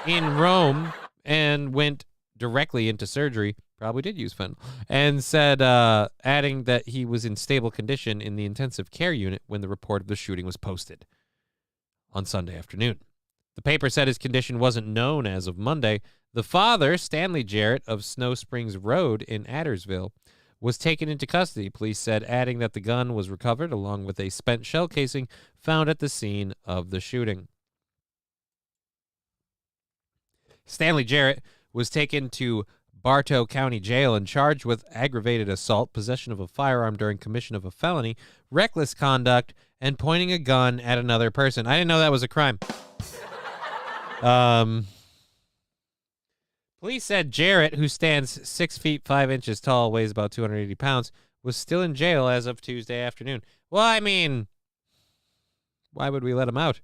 in Rome and went directly into surgery. Probably did use fentanyl, and said, adding that he was in stable condition in the intensive care unit when the report of the shooting was posted on Sunday afternoon. The paper said his condition wasn't known as of Monday. The father, Stanley Jarrett of Snow Springs Road in Addersville, was taken into custody, police said, adding that the gun was recovered along with a spent shell casing found at the scene of the shooting. Stanley Jarrett was taken to Bartow County Jail and charged with aggravated assault, possession of a firearm during commission of a felony, reckless conduct, and pointing a gun at another person. I didn't know that was a crime. Police said Jarrett, who stands 6 feet 5 inches tall, weighs about 280 pounds, was still in jail as of Tuesday afternoon. Well, I mean, why would we let him out?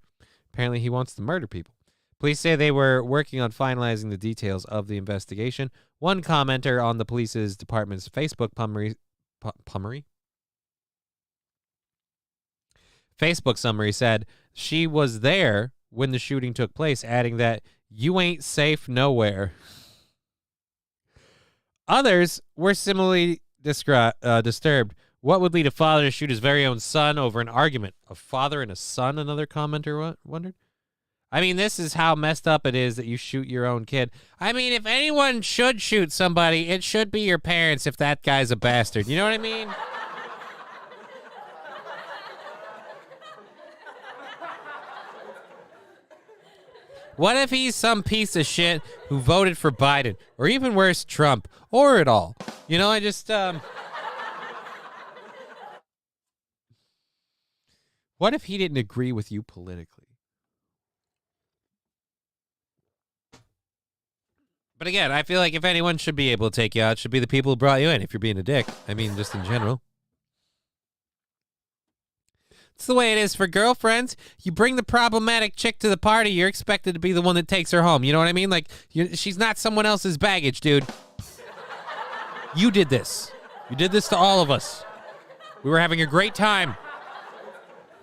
Apparently he wants to murder people. Police say they were working on finalizing the details of the investigation. One commenter on the police's department's Facebook Facebook summary said she was there when the shooting took place, adding that you ain't safe nowhere. Others were similarly disturbed. What would lead a father to shoot his very own son over an argument? A father and a son, another commenter wondered. I mean, this is how messed up it is that you shoot your own kid. I mean, if anyone should shoot somebody, it should be your parents if that guy's a bastard. You know what I mean? What if he's some piece of shit who voted for Biden, or even worse, Trump, or it all? You know, I just, what if he didn't agree with you politically? But again, I feel like if anyone should be able to take you out, it should be the people who brought you in, if you're being a dick. I mean, just in general. It's the way it is for girlfriends. You bring the problematic chick to the party, you're expected to be the one that takes her home. You know what I mean? Like, she's not someone else's baggage, dude. You did this. You did this to all of us. We were having a great time.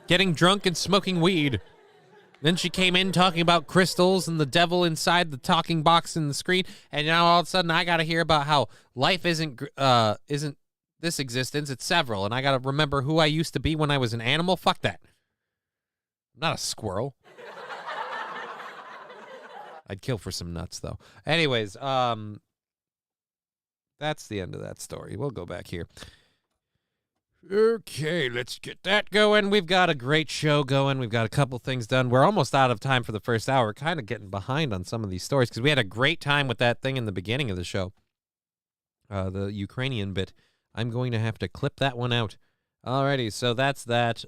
Getting drunk and smoking weed. Then she came in talking about crystals and the devil inside the talking box in the screen. And now all of a sudden I got to hear about how life isn't this existence, it's several, and I gotta remember who I used to be when I was an animal. Fuck that. I'm not a squirrel. I'd kill for some nuts, though. Anyways, that's the end of that story. We'll go back here. Okay, let's get that going. We've got a great show going. We've got a couple things done. We're almost out of time for the first hour. Kind of getting behind on some of these stories because we had a great time with that thing in the beginning of the show. The Ukrainian bit. I'm going to have to clip that one out. Alrighty, so that's that.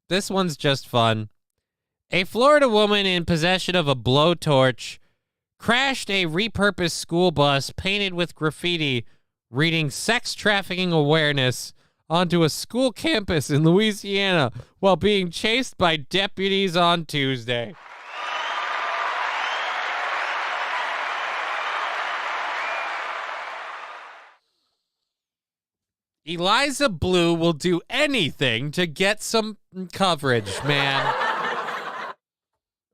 This one's just fun. A Florida woman in possession of a blowtorch crashed a repurposed school bus painted with graffiti reading sex trafficking awareness onto a school campus in Louisiana while being chased by deputies on Tuesday. Eliza Blue will do anything to get some coverage, man.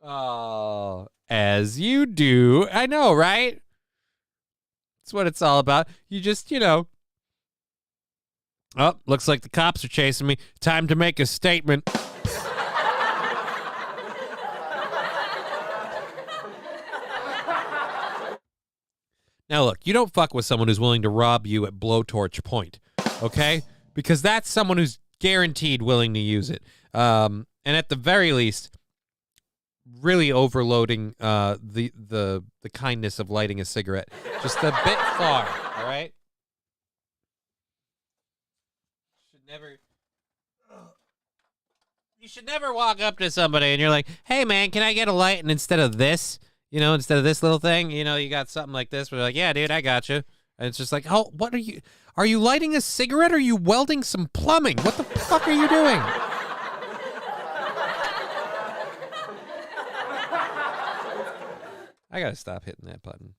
Oh, as you do. I know, right? That's what it's all about. You just, oh, looks like the cops are chasing me. Time to make a statement. Now, look, you don't fuck with someone who's willing to rob you at blowtorch point. Okay? Because that's someone who's guaranteed willing to use it. And at the very least, really overloading the kindness of lighting a cigarette. Just a bit far, all right? You should never walk up to somebody and you're like, hey, man, can I get a light? And instead of this, You know, instead of this little thing, you know, you got something like this where you're like, yeah, dude, I got you. And it's just like, oh, what are you? Are you lighting a cigarette or are you welding some plumbing? What the fuck are you doing? I gotta stop hitting that button.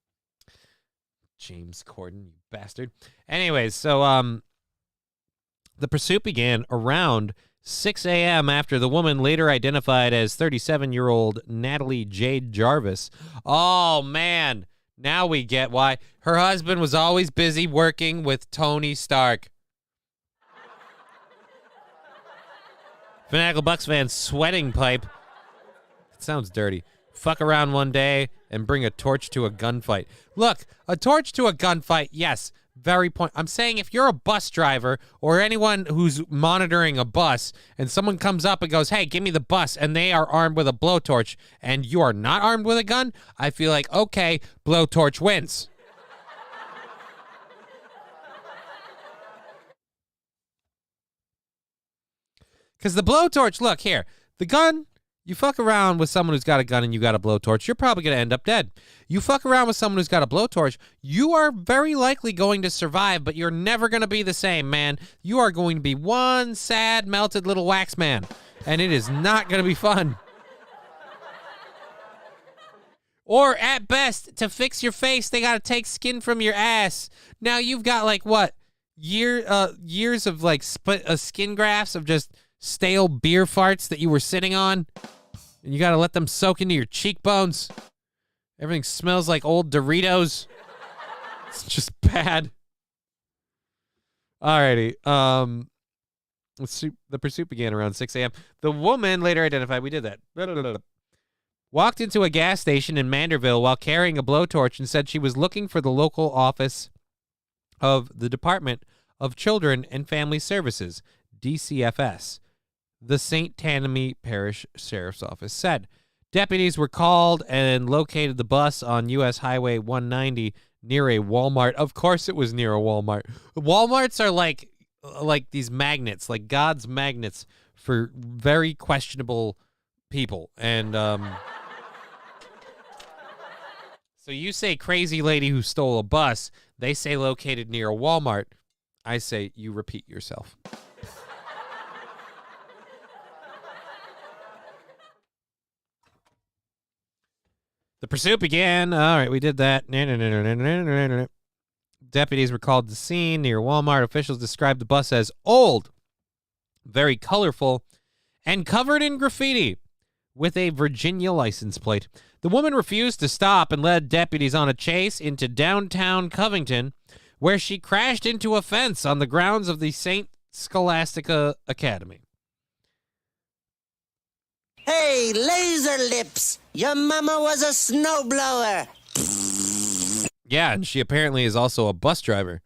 James Corden, you bastard. Anyways, so the pursuit began around 6 a.m. after the woman later identified as 37-year-old Natalie Jade Jarvis. Oh, man. Now we get why. Her husband was always busy working with Tony Stark. Fanatical Bucks fan sweating pipe. It sounds dirty. Fuck around one day and bring a torch to a gunfight. Look, a torch to a gunfight, yes. Very point. I'm saying if you're a bus driver or anyone who's monitoring a bus and someone comes up and goes, hey, give me the bus, and they are armed with a blowtorch and you are not armed with a gun, I feel like, okay, blowtorch wins. Because the blowtorch, look here, the gun, you fuck around with someone who's got a gun and you got a blowtorch, you're probably going to end up dead. You fuck around with someone who's got a blowtorch, you are very likely going to survive, but you're never going to be the same, man. You are going to be one sad, melted little wax man, and it is not going to be fun. Or at best, to fix your face, they got to take skin from your ass. Now you've got like what? Years of like skin grafts of just stale beer farts that you were sitting on, and you got to let them soak into your cheekbones. Everything smells like old Doritos. It's just bad. Alrighty. The pursuit began around 6 a.m. The woman, later identified, we did that, walked into a gas station in Manderville while carrying a blowtorch and said she was looking for the local office of the Department of Children and Family Services, DCFS. The St. Tammany Parish Sheriff's Office said. Deputies were called and located the bus on U.S. Highway 190 near a Walmart. Of course it was near a Walmart. Walmarts are like these magnets, like God's magnets for very questionable people. And so you say crazy lady who stole a bus. They say located near a Walmart. I say you repeat yourself. The pursuit began. All right, we did that. Deputies were called to the scene near Walmart. Officials described the bus as old, very colorful, and covered in graffiti with a Virginia license plate. The woman refused to stop and led deputies on a chase into downtown Covington, where she crashed into a fence on the grounds of the St. Scholastica Academy. Hey, laser lips! Your mama was a snowblower! Yeah, and she apparently is also a bus driver.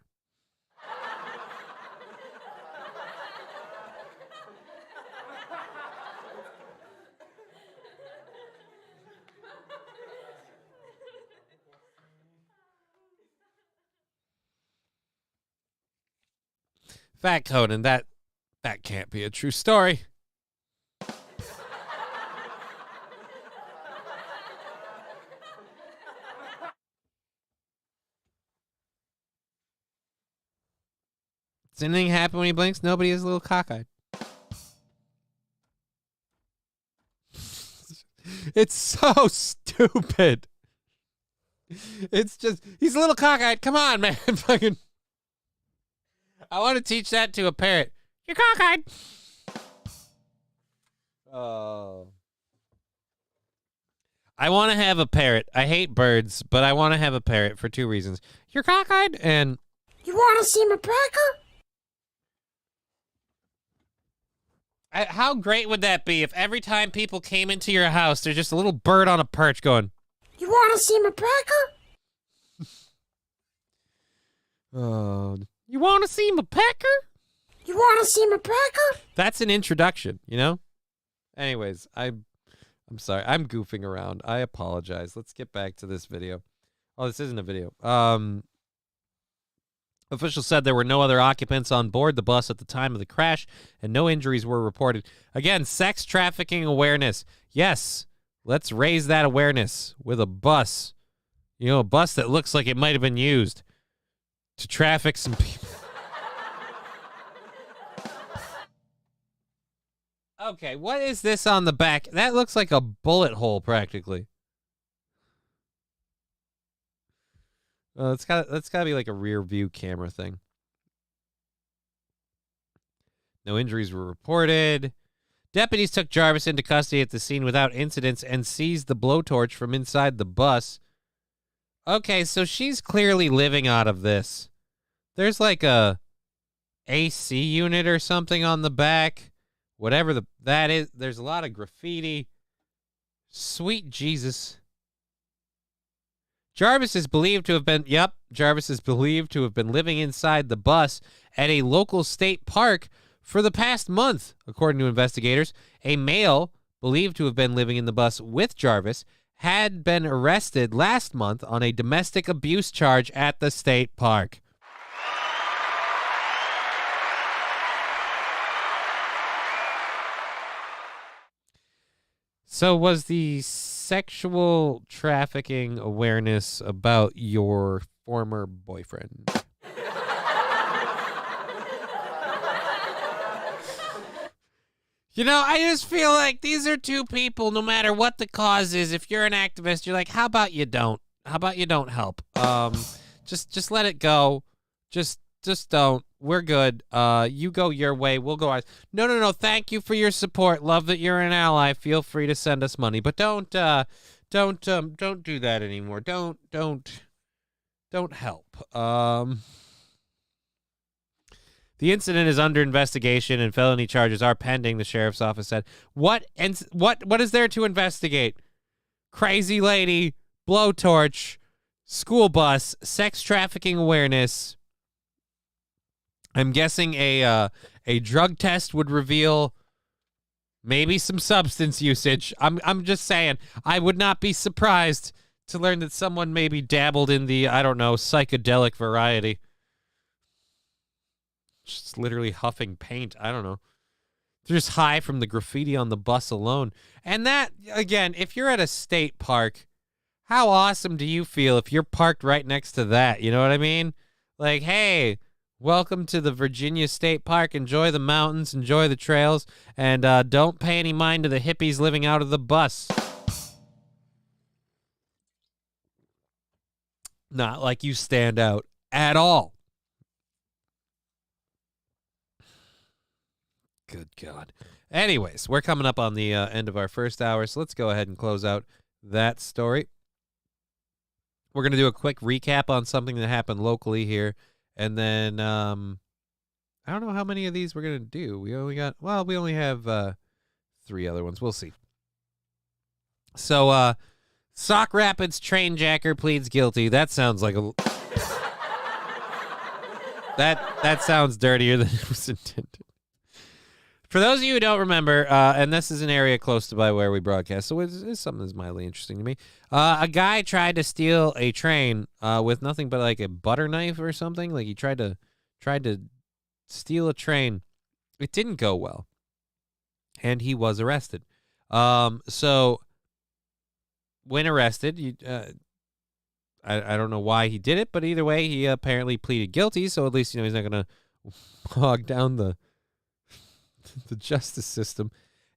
Fat Conan, that can't be a true story. Does anything happen when he blinks? Nobody is a little cockeyed. It's so stupid. It's just, he's a little cockeyed. Come on, man. Fucking. I want to teach that to a parrot. You're cockeyed. Oh. I want to have a parrot. I hate birds, but I want to have a parrot for two reasons. You're cockeyed, and you want to see my pecker? How great would that be if every time people came into your house, there's just a little bird on a perch going, you want to see my pecker? Oh, you want to see my pecker? You want to see my pecker? That's an introduction, you know? Anyways, I'm sorry. I'm goofing around. I apologize. Let's get back to this video. Oh, this isn't a video. Officials said there were no other occupants on board the bus at the time of the crash, and no injuries were reported. Again, sex trafficking awareness. Yes, Let's raise that awareness with a bus. You know, a bus that looks like it might have been used to traffic some people. Okay, what is this on the back? That looks like a bullet hole, practically. That's gotta be like a rear view camera thing. No injuries were reported. Deputies took Jarvis into custody at the scene without incidents and seized the blowtorch from inside the bus. Okay, so she's clearly living out of this. There's like a AC unit or something on the back. Whatever that is. There's a lot of graffiti. Sweet Jesus. Jarvis is believed to have been living inside the bus at a local state park for the past month, according to investigators. A male believed to have been living in the bus with Jarvis had been arrested last month on a domestic abuse charge at the state park. So was the sexual trafficking awareness about your former boyfriend? You know, I just feel like these are two people, no matter what the cause is. If you're an activist, you're like, how about you don't? How about you don't help? Just let it go. Just don't. We're good. You go your way. We'll go ours. No. Thank you for your support. Love that you're an ally. Feel free to send us money, but don't do that anymore. Don't help. The incident is under investigation and felony charges are pending, the sheriff's office said. What is there to investigate? Crazy lady, blowtorch, school bus, sex trafficking awareness. I'm guessing a drug test would reveal maybe some substance usage. I'm just saying, I would not be surprised to learn that someone maybe dabbled in the, I don't know, psychedelic variety. Just literally huffing paint. I don't know. They're just high from the graffiti on the bus alone. And that, again, if you're at a state park, how awesome do you feel if you're parked right next to that? You know what I mean? Like, hey, welcome to the Virginia State Park. Enjoy the mountains, enjoy the trails, and don't pay any mind to the hippies living out of the bus. Not like you stand out at all. Good God. Anyways, we're coming up on the end of our first hour, so let's go ahead and close out that story. We're going to do a quick recap on something that happened locally here, and then I don't know how many of these we're going to do. We only have 3 other ones. We'll see. So, Sauk Rapids train jacker pleads guilty. That sounds like a... that sounds dirtier than it was intended. For those of you who don't remember, and this is an area close to by where we broadcast, so it's something that's mildly interesting to me. A guy tried to steal a train with nothing but like a butter knife or something. Like he tried to steal a train. It didn't go well, and he was arrested. So when arrested, I don't know why he did it, but either way, he apparently pleaded guilty. So at least he's not gonna bog down the justice system.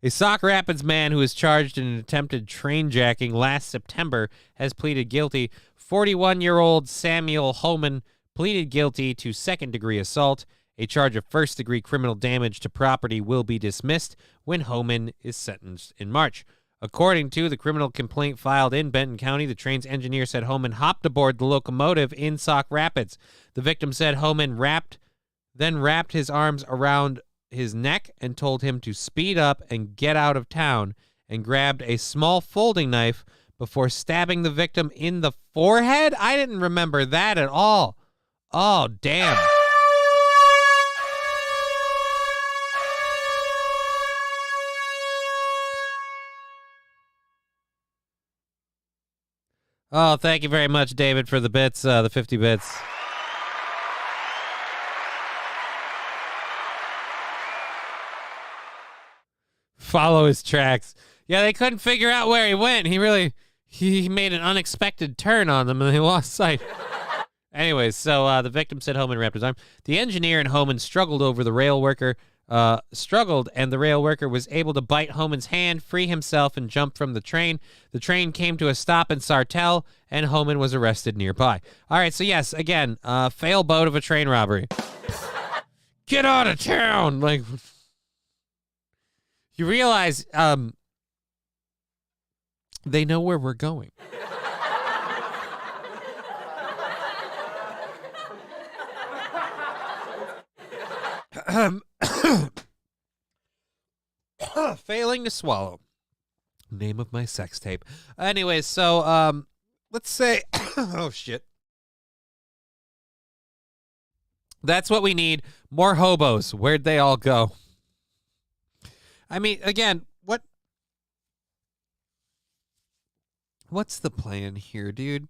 A Sauk Rapids man who was charged in an attempted train jacking last September has pleaded guilty. 41-year-old Samuel Homan pleaded guilty to second-degree assault. A charge of first-degree criminal damage to property will be dismissed when Homan is sentenced in March. According to the criminal complaint filed in Benton County, the train's engineer said Homan hopped aboard the locomotive in Sauk Rapids. The victim said Homan wrapped his arms around his neck and told him to speed up and get out of town, and grabbed a small folding knife before stabbing the victim in the forehead. I didn't remember that at all. Oh, damn. Oh, thank you very much, David, for the bits, the 50 bits. Follow his tracks. Yeah, they couldn't figure out where he went. He made an unexpected turn on them, and they lost sight. Anyways, so the victim said Homan wrapped his arm. The engineer and Homan struggled over the rail worker. And the rail worker was able to bite Homan's hand, free himself, and jump from the train. The train came to a stop in Sartell, and Homan was arrested nearby. All right, so yes, again, fail boat of a train robbery. Get out of town! Like, you realize, they know where we're going. Failing to swallow. Name of my sex tape. Anyways, so let's say oh shit. That's what we need. More hobos. Where'd they all go? I mean, again, what's the plan here, dude?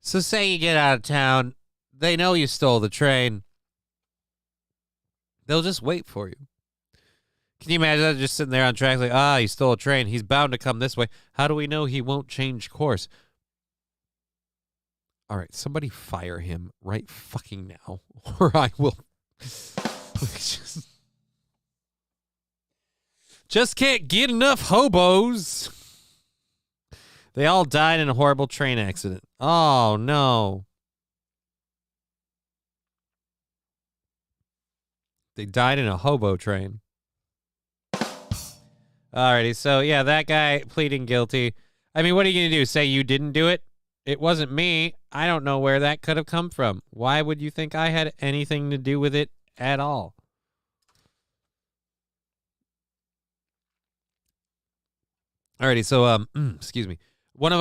So say you get out of town, they know you stole the train. They'll just wait for you. Can you imagine that, just sitting there on track like, he stole a train. He's bound to come this way. How do we know he won't change course? All right, somebody fire him right fucking now, or I will. Just can't get enough hobos. They all died in a horrible train accident. Oh, no. They died in a hobo train. Alrighty, so yeah, that guy pleading guilty. I mean, what are you going to do? Say you didn't do it? It wasn't me. I don't know where that could have come from. Why would you think I had anything to do with it at all? Alrighty, so, excuse me. One of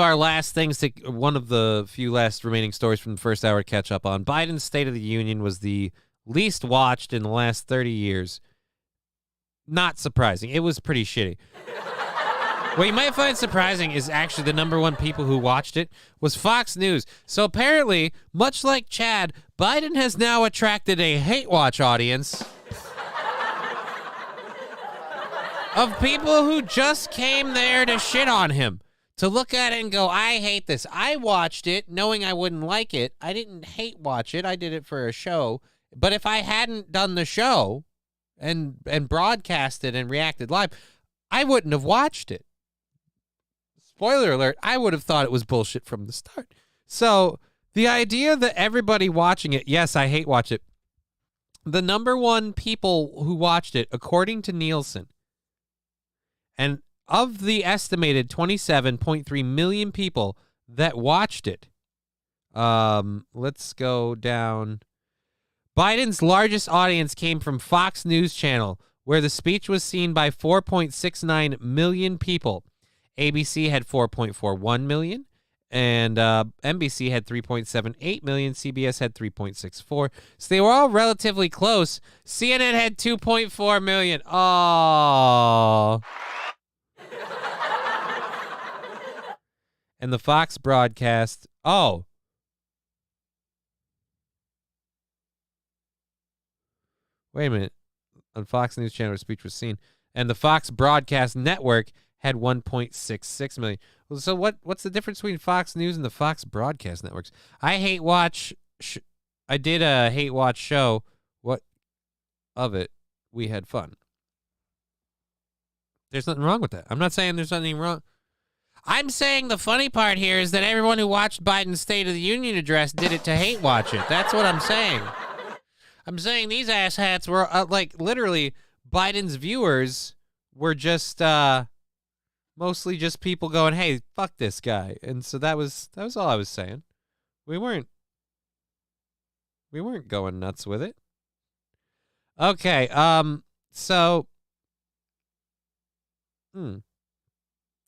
the few last remaining stories from the first hour to catch up on. Biden's State of the Union was the least watched in the last 30 years. Not surprising. It was pretty shitty. What you might find surprising is actually the number one people who watched it was Fox News. So apparently, much like Chad, Biden has now attracted a hate watch audience of people who just came there to shit on him, to look at it and go, I hate this. I watched it knowing I wouldn't like it. I didn't hate watch it. I did it for a show. But if I hadn't done the show and broadcasted and reacted live, I wouldn't have watched it. Spoiler alert, I would have thought it was bullshit from the start. So the idea that everybody watching it, yes, I hate watch it. The number one people who watched it, according to Nielsen, and of the estimated 27.3 million people that watched it, let's go down. Biden's largest audience came from Fox News Channel, where the speech was seen by 4.69 million people. ABC had 4.41 million, and NBC had 3.78 million. CBS had 3.64. So they were all relatively close. CNN had 2.4 million. Oh. And the Fox broadcast, wait a minute. On Fox News Channel, the speech was seen. And the Fox Broadcast Network had 1.66 million. So what's the difference between Fox News and the Fox Broadcast Networks? I hate watch. I did a hate watch show. What of it? We had fun. There's nothing wrong with that. I'm not saying there's nothing wrong. I'm saying the funny part here is that everyone who watched Biden's State of the Union address did it to hate watch it. That's what I'm saying. I'm saying these asshats were like literally Biden's viewers were just mostly just people going, "Hey, fuck this guy," and so that was all I was saying. We weren't going nuts with it. Okay, so, you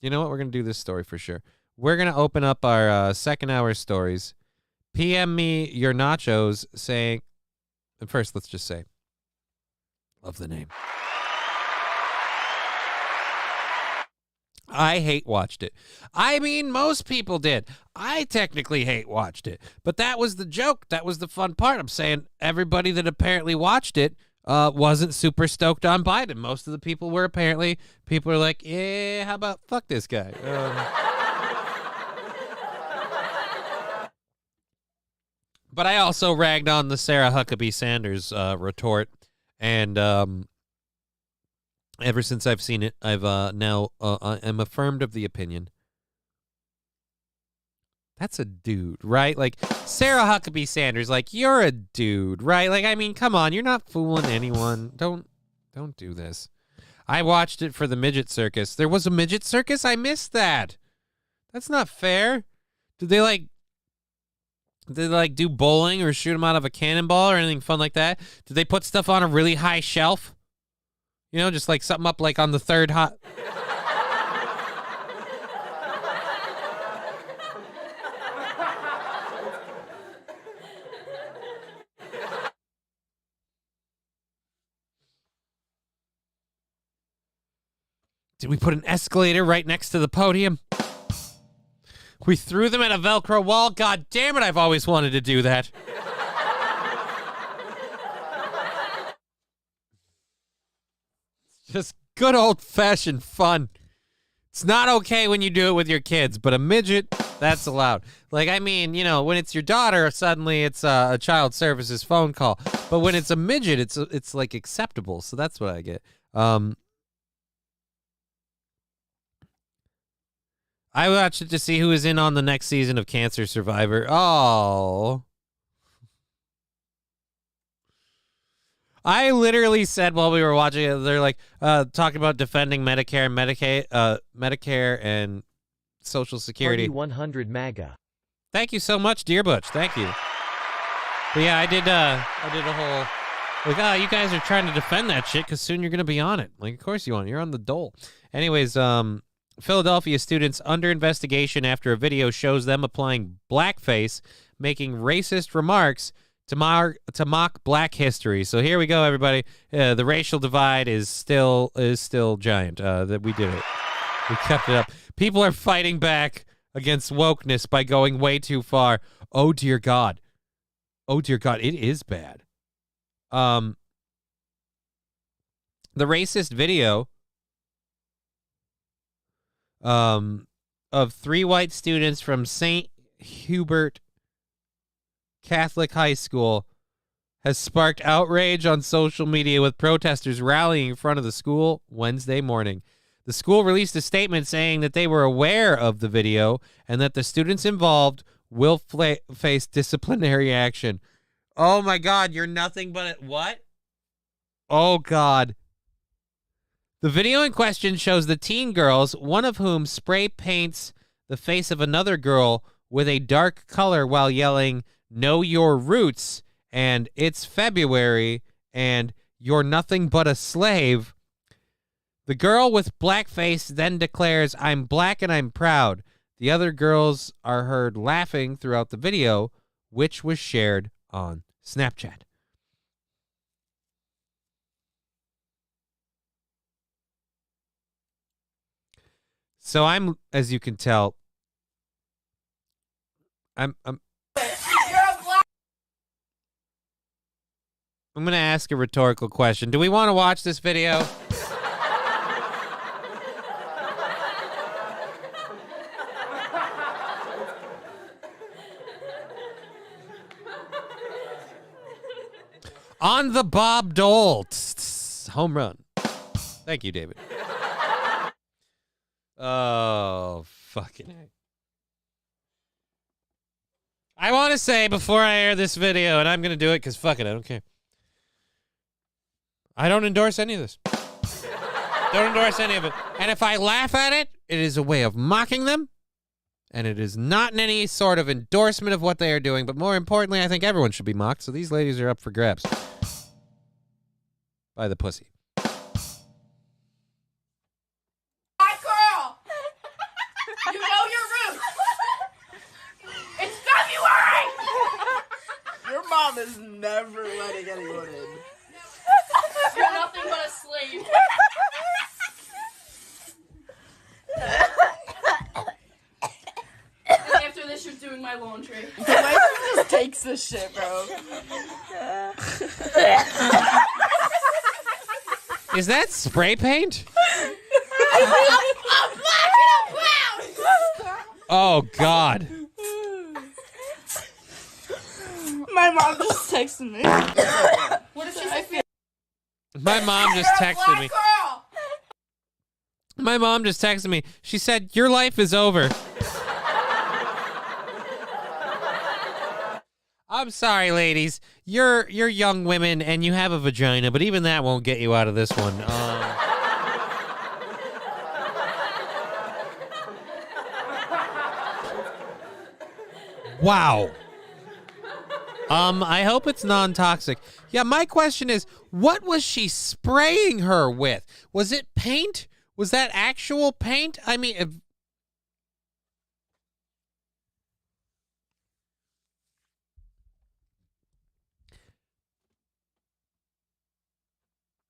know what? We're gonna do this story for sure. We're gonna open up our second hour stories. PM me your nachos saying. And first, let's just say, love the name. I hate watched it. I mean, most people did. I technically hate watched it. But that was the joke. That was the fun part. I'm saying everybody that apparently watched it, wasn't super stoked on Biden. Most of the people were apparently, people are like, how about fuck this guy? But I also ragged on the Sarah Huckabee Sanders retort, and ever since I've seen it, I've now I'm affirmed of the opinion. That's a dude, right? Like, Sarah Huckabee Sanders, like, you're a dude, right? Like, I mean, come on, you're not fooling anyone. Don't do this. I watched it for the midget circus. There was a midget circus? I missed that. That's not fair. Did they do bowling or shoot them out of a cannonball or anything fun like that? Did they put stuff on a really high shelf? You know, just like something up like on the third hot... Did we put an escalator right next to the podium? We threw them at a Velcro wall? God damn it, I've always wanted to do that. It's just good old-fashioned fun. It's not okay when you do it with your kids, but a midget, that's allowed. Like, I mean, you know, when it's your daughter, suddenly it's a child services phone call. But when it's a midget, it's like acceptable. So that's what I get. I watched it to see who is in on the next season of Cancer Survivor. Oh. I literally said while we were watching it, they're like talking about defending Medicare and Medicare and Social Security. Party 100 MAGA. Thank you so much, Dear Butch. Thank you. But yeah, I did a whole like, you guys are trying to defend that shit because soon you're gonna be on it. Like, of course you want. You're on the dole. Anyways, Philadelphia students under investigation after a video shows them applying blackface, making racist remarks to mock Black history. So here we go, everybody. The racial divide is still giant. That we did it. We kept it up. People are fighting back against wokeness by going way too far. Oh dear God. Oh dear God. It is bad. The racist video of 3 white students from St. Hubert Catholic High School has sparked outrage on social media, with protesters rallying in front of the school Wednesday morning. The school released a statement saying that they were aware of the video and that the students involved will face disciplinary action. Oh my God, you're nothing but what? Oh God. The video in question shows the teen girls, one of whom spray paints the face of another girl with a dark color while yelling, "Know your roots," and "It's February," and "You're nothing but a slave." The girl with blackface then declares, "I'm black and I'm proud." The other girls are heard laughing throughout the video, which was shared on Snapchat. So I'm, as you can tell, I'm going to ask a rhetorical question. Do we want to watch this video? On the Bob Dole. Home run. Thank you, David. Oh, fucking heck. I want to say before I air this video, and I'm going to do it because fuck it, I don't care. I don't endorse any of this. Don't endorse any of it. And if I laugh at it, it is a way of mocking them, and it is not in any sort of endorsement of what they are doing. But more importantly, I think everyone should be mocked, so these ladies are up for grabs. By the pussy. You know your roots. It's February. Your mom is never letting anyone in. You're nothing but a slave. And after this, you're doing my laundry. The way she just takes this shit, bro. Is that spray paint? I'm black and I'm proud. Oh, God. My mom just texted me. What did she say? My mom just texted me. Girl. My mom just texted me. She said, your life is over. I'm sorry, ladies. You're young women and you have a vagina, but even that won't get you out of this one. Wow. I hope it's non-toxic. Yeah, my question is, what was she spraying her with? Was it paint? Was that actual paint? I mean,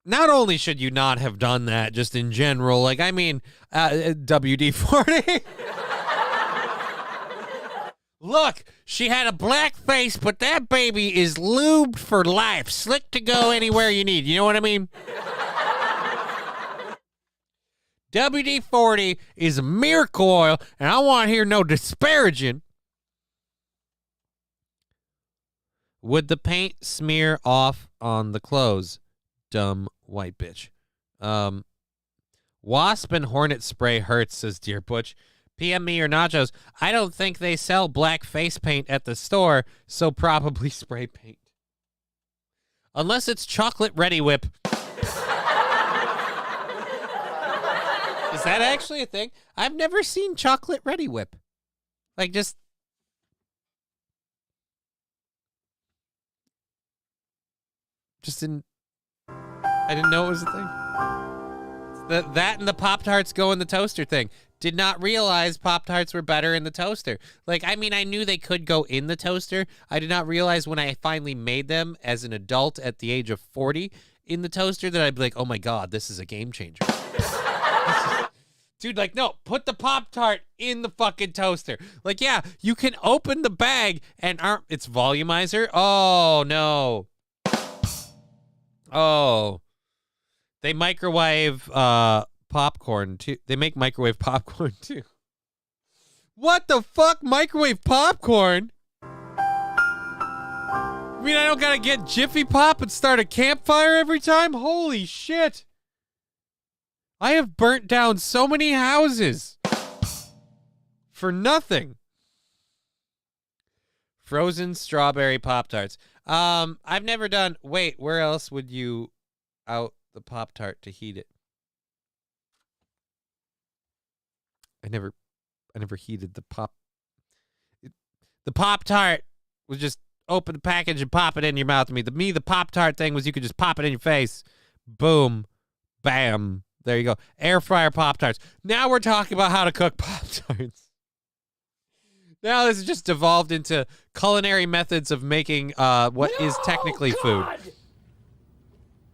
not only should you not have done that just in general, like, I mean, WD-40. Look, she had a black face, but that baby is lubed for life. Slick to go anywhere you need. You know what I mean? WD-40 is a miracle oil, and I want to hear no disparaging. Would the paint smear off on the clothes? Dumb white bitch. Wasp and hornet spray hurts, says Dear Butch. PM me or nachos. I don't think they sell black face paint at the store, so probably spray paint. Unless it's chocolate Ready Whip. Is that actually a thing? I've never seen chocolate Ready Whip. Like, just... I didn't know it was a thing. That and the Pop-Tarts go in the toaster thing. Did not realize Pop-Tarts were better in the toaster. Like, I mean, I knew they could go in the toaster. I did not realize when I finally made them as an adult at the age of 40 in the toaster that I'd be like, oh my God, this is a game changer. Dude, like, no, put the Pop-Tart in the fucking toaster. Like, yeah, you can open the bag and it's volumizer. Oh, no. Oh. They microwave popcorn, too. They make microwave popcorn, too. What the fuck? Microwave popcorn? I mean, I don't gotta get Jiffy Pop and start a campfire every time? Holy shit. I have burnt down so many houses. For nothing. Frozen strawberry Pop-Tarts. I've never done... Wait, where else would you out the Pop-Tart to heat it? I never heated the pop. The Pop-Tart was just open the package and pop it in your mouth. The Pop-Tart thing was you could just pop it in your face. Boom. Bam. There you go. Air fryer Pop-Tarts. Now we're talking about how to cook Pop-Tarts. Now this has just evolved into culinary methods of making what is technically food.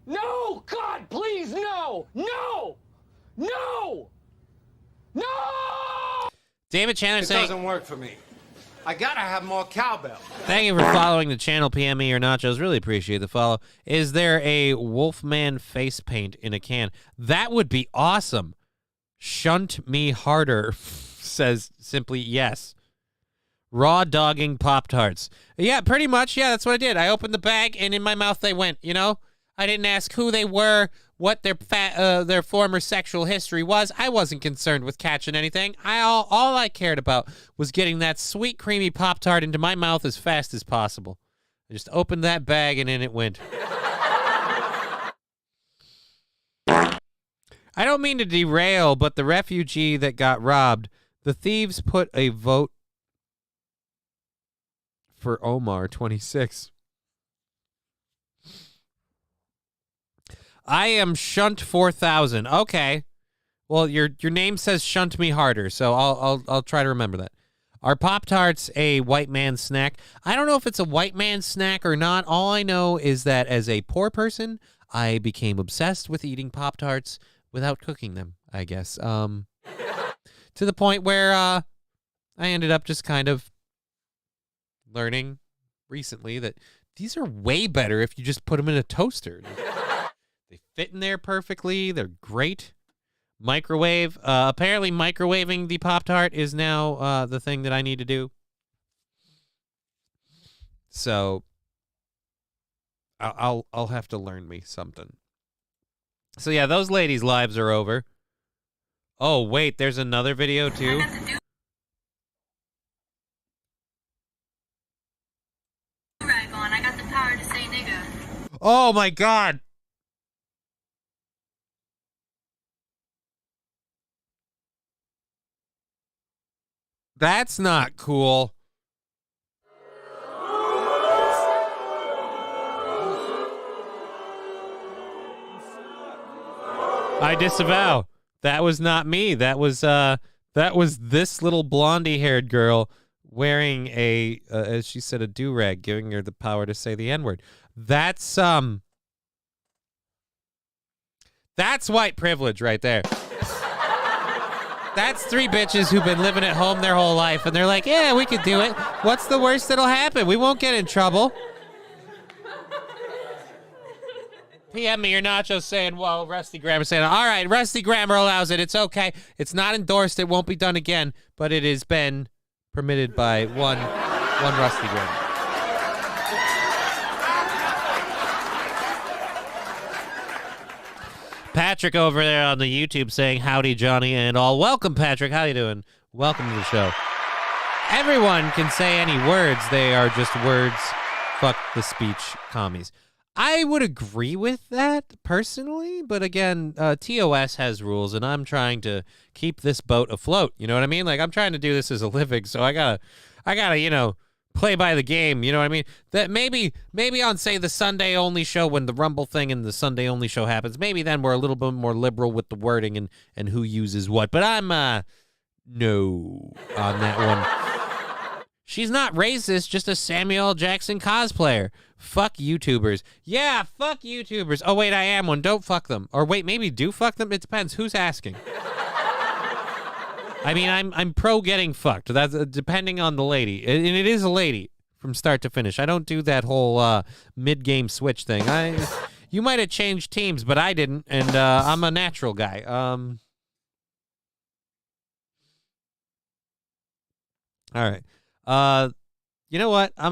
No, God, please, no! No! No! No! David Chandler saying... It doesn't work for me. I gotta have more cowbell. Thank you for following the channel, PM me or nachos. Really appreciate the follow. Is there a Wolfman face paint in a can? That would be awesome. Shunt me harder, says simply yes. Raw dogging Pop-Tarts. Yeah, pretty much. Yeah, that's what I did. I opened the bag, and in my mouth they went, you know? I didn't ask who they were, what their former sexual history was. I wasn't concerned with catching anything. All I cared about was getting that sweet, creamy Pop-Tart into my mouth as fast as possible. I just opened that bag, and in it went. I don't mean to derail, but the refugee that got robbed, the thieves put a vote for Omar, 26. I am Shunt 4000. Okay. Well, your name says Shunt Me Harder, so I'll try to remember that. Are Pop-Tarts a white man snack? I don't know if it's a white man snack or not. All I know is that as a poor person, I became obsessed with eating Pop-Tarts without cooking them, I guess. To the point where I ended up just kind of learning recently that these are way better if you just put them in a toaster. They fit in there perfectly. They're great. Microwave. Apparently, microwaving the Pop-Tart is now the thing that I need to do. So I'll have to learn me something. So yeah, those ladies' lives are over. Oh wait, there's another video too. I got the power to say nigga. Oh my god. That's not cool. I disavow. That was not me. That was this little blondie-haired girl wearing as she said, a do-rag, giving her the power to say the N-word. That's white privilege right there. That's three bitches who've been living at home their whole life, and they're like, yeah, we could do it. What's the worst that'll happen? We won't get in trouble. PM me your nachos saying, well, Rusty Grammer saying, all right, Rusty Grammer allows it. It's okay. It's not endorsed. It won't be done again, but it has been permitted by one Rusty Grammer. Patrick over there on the YouTube saying, howdy, Johnny and all. Welcome, Patrick. How you doing? Welcome to the show. Everyone can say any words. They are just words. Fuck the speech commies. I would agree with that personally, but again, TOS has rules, and I'm trying to keep this boat afloat. You know what I mean? Like, I'm trying to do this as a living, so I gotta, play by the game. You know what I mean? That maybe on, say, the Sunday only show, when the Rumble thing and the Sunday only show happens, maybe then we're a little bit more liberal with the wording and who uses what. But I'm no on that one. She's not racist, just a Samuel L. Jackson cosplayer. Fuck YouTubers. Yeah, fuck YouTubers. Oh, wait, I am one. Don't fuck them. Or wait, maybe do fuck them? It depends. Who's asking? I mean, I'm pro getting fucked. That's depending on the lady. And it is a lady from start to finish. I don't do that whole mid-game switch thing. You might have changed teams, but I didn't, and I'm a natural guy. All right. You know what? I'm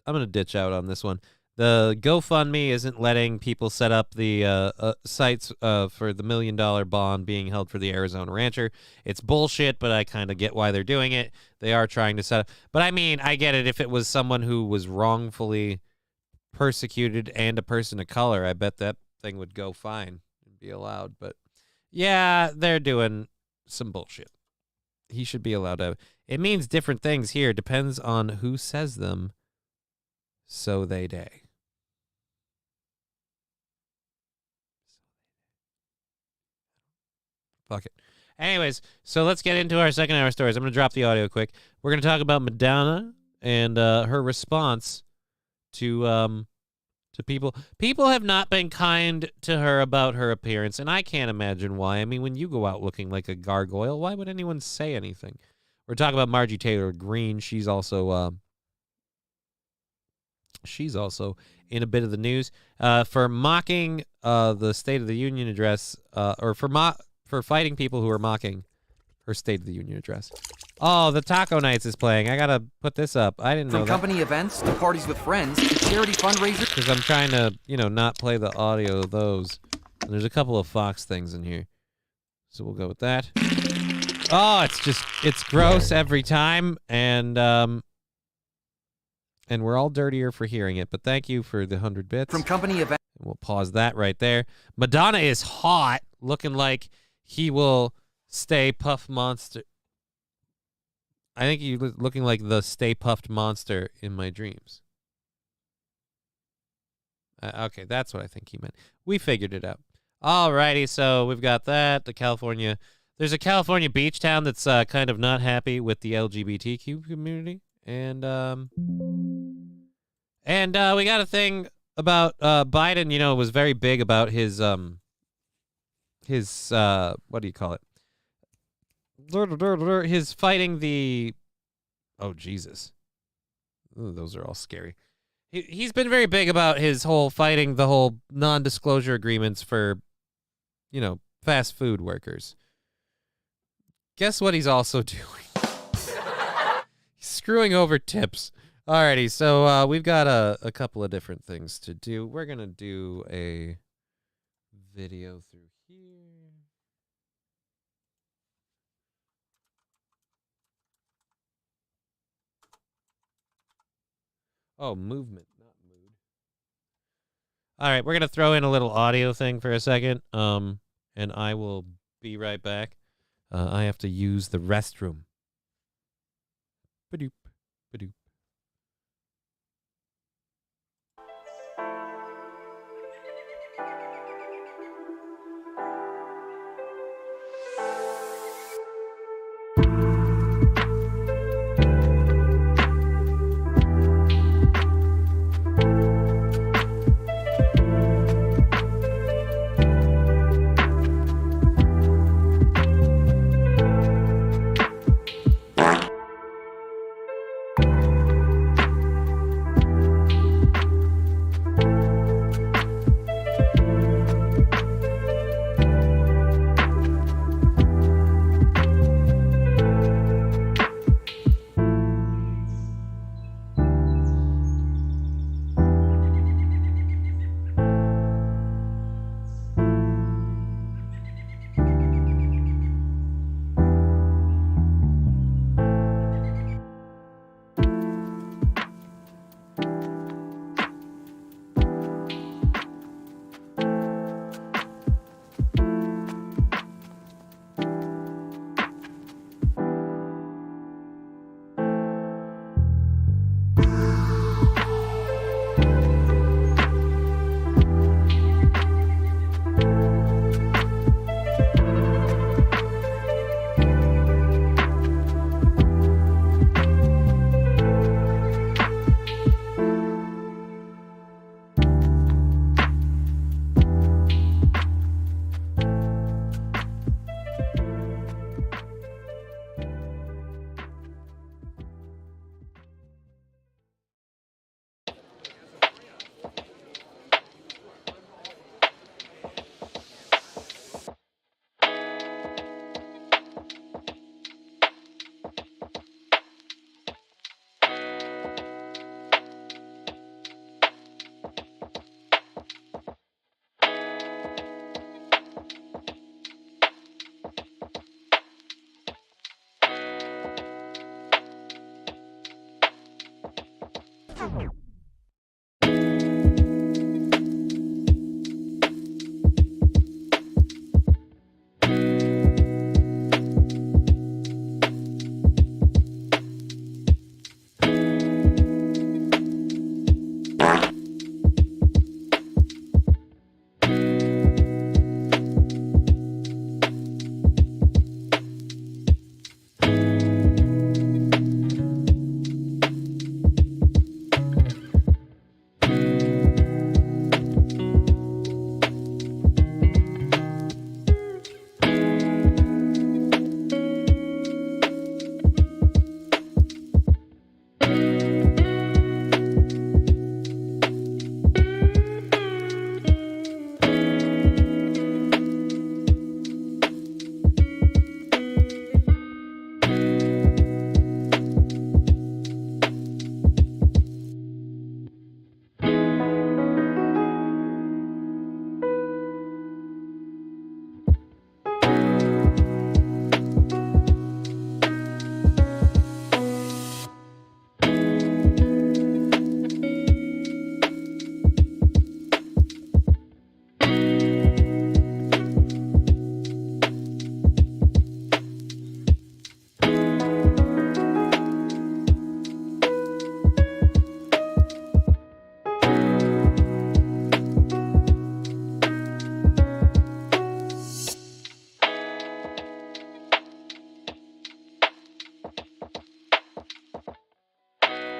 gonna ditch out on this one. The GoFundMe isn't letting people set up the sites for the $1 million bond being held for the Arizona rancher. It's bullshit, but I kind of get why they're doing it. They are trying to set up. But I mean, I get it. If it was someone who was wrongfully persecuted and a person of color, I bet that thing would go fine and be allowed. But yeah, they're doing some bullshit. He should be allowed to. It means different things here. Depends on who says them. So they day. Fuck it. Anyways, so let's get into our second hour stories. I'm going to drop the audio quick. We're going to talk about Madonna and her response to people. People have not been kind to her about her appearance, and I can't imagine why. I mean, when you go out looking like a gargoyle, why would anyone say anything? We're talking about Margie Taylor Greene. She's also in a bit of the news for mocking the State of the Union address, or for fighting people who are mocking her State of the Union address. Oh, the Taco Nights is playing. I gotta put this up. I didn't know that. From company events to parties with friends to charity fundraisers. Because I'm trying to, not play the audio of those. And there's a couple of Fox things in here. So we'll go with that. Oh, it's gross every time. And we're all dirtier for hearing it. But thank you for the 100 bits. From company events. And we'll pause that right there. Madonna is hot, looking like he will Stay Puft Monster. I think he's looking like the Stay Puft Monster in my dreams. Okay, that's what I think he meant. We figured it out. Alrighty, so we've got that. There's a California beach town that's kind of not happy with the LGBTQ community, and we got a thing about Biden. Was very big about his what do you call it? His fighting the, oh Jesus, ooh, those are all scary. He's been very big about his whole fighting the whole non-disclosure agreements for, fast food workers. Guess what he's also doing? He's screwing over tips. Alrighty, so we've got a couple of different things to do. We're going to do a video through here. Oh, movement, not mood. All right, we're going to throw in a little audio thing for a second, and I will be right back. I have to use the restroom. Ba-doop, ba-doop.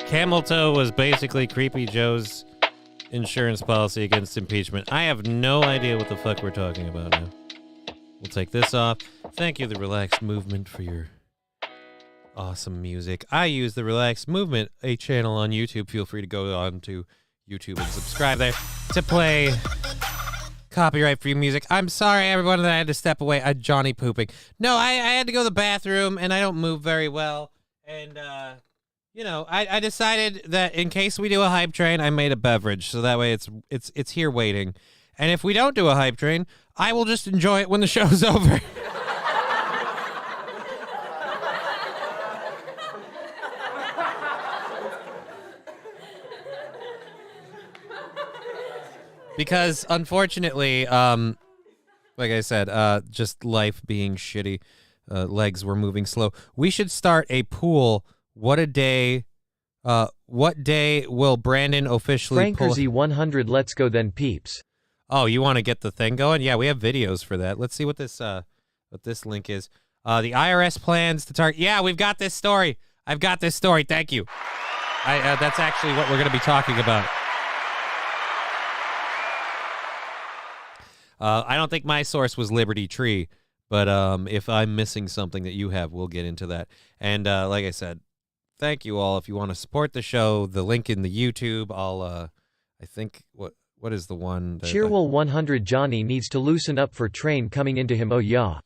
Camel Toe was basically Creepy Joe's insurance policy against impeachment. I have no idea what the fuck we're talking about now. We'll take this off. Thank you, The Relaxed Movement, for your awesome music. I use The Relaxed Movement, a channel on YouTube. Feel free to go on to YouTube and subscribe there to play copyright-free music. I'm sorry, everyone, that I had to step away. Johnny pooping. No, I had to go to the bathroom, and I don't move very well. And, I decided that in case we do a hype train, I made a beverage, so that way it's here waiting. And if we don't do a hype train, I will just enjoy it when the show's over. Because, unfortunately, like I said, just life being shitty, legs were moving slow. We should start a pool. What day will Brandon officially pull? Frankersy 100, let's go then, peeps. Oh, you want to get the thing going? Yeah, we have videos for that. Let's see what this link is. The IRS plans to target. Yeah, we've got this story. I've got this story. Thank you. That's actually what we're going to be talking about. I don't think my source was Liberty Tree, but if I'm missing something that you have, we'll get into that. And like I said, thank you all. If you want to support the show, the link in the YouTube, I think, what is the one? Cheerwell 100, Johnny needs to loosen up for train coming into him, oh yeah.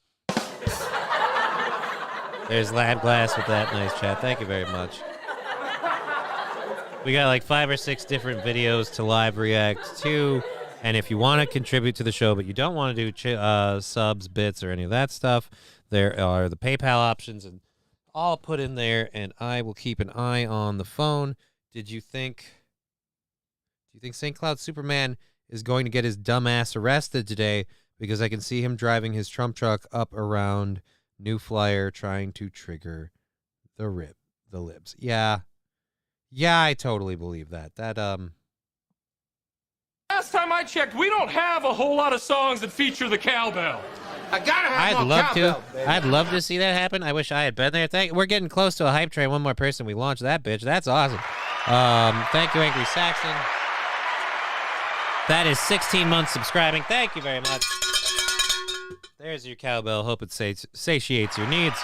There's Lab Glass with that nice chat. Thank you very much. We got like 5 or 6 different videos to live react to. And if you want to contribute to the show, but you don't want to do subs, bits, or any of that stuff, there are the PayPal options, and all put in there, and I will keep an eye on the phone. Do you think St. Cloud Superman is going to get his dumb ass arrested today? Because I can see him driving his Trump truck up around New Flyer trying to trigger the libs. Yeah, I totally believe that. Last time I checked, we don't have a whole lot of songs that feature the cowbell. I gotta have more cowbell, baby. I'd love to see that happen. I wish I had been there. We're getting close to a hype train. One more person, we launch that bitch. That's awesome. Thank you, Angry Saxon. That is 16 months subscribing. Thank you very much. There's your cowbell. Hope it satiates your needs.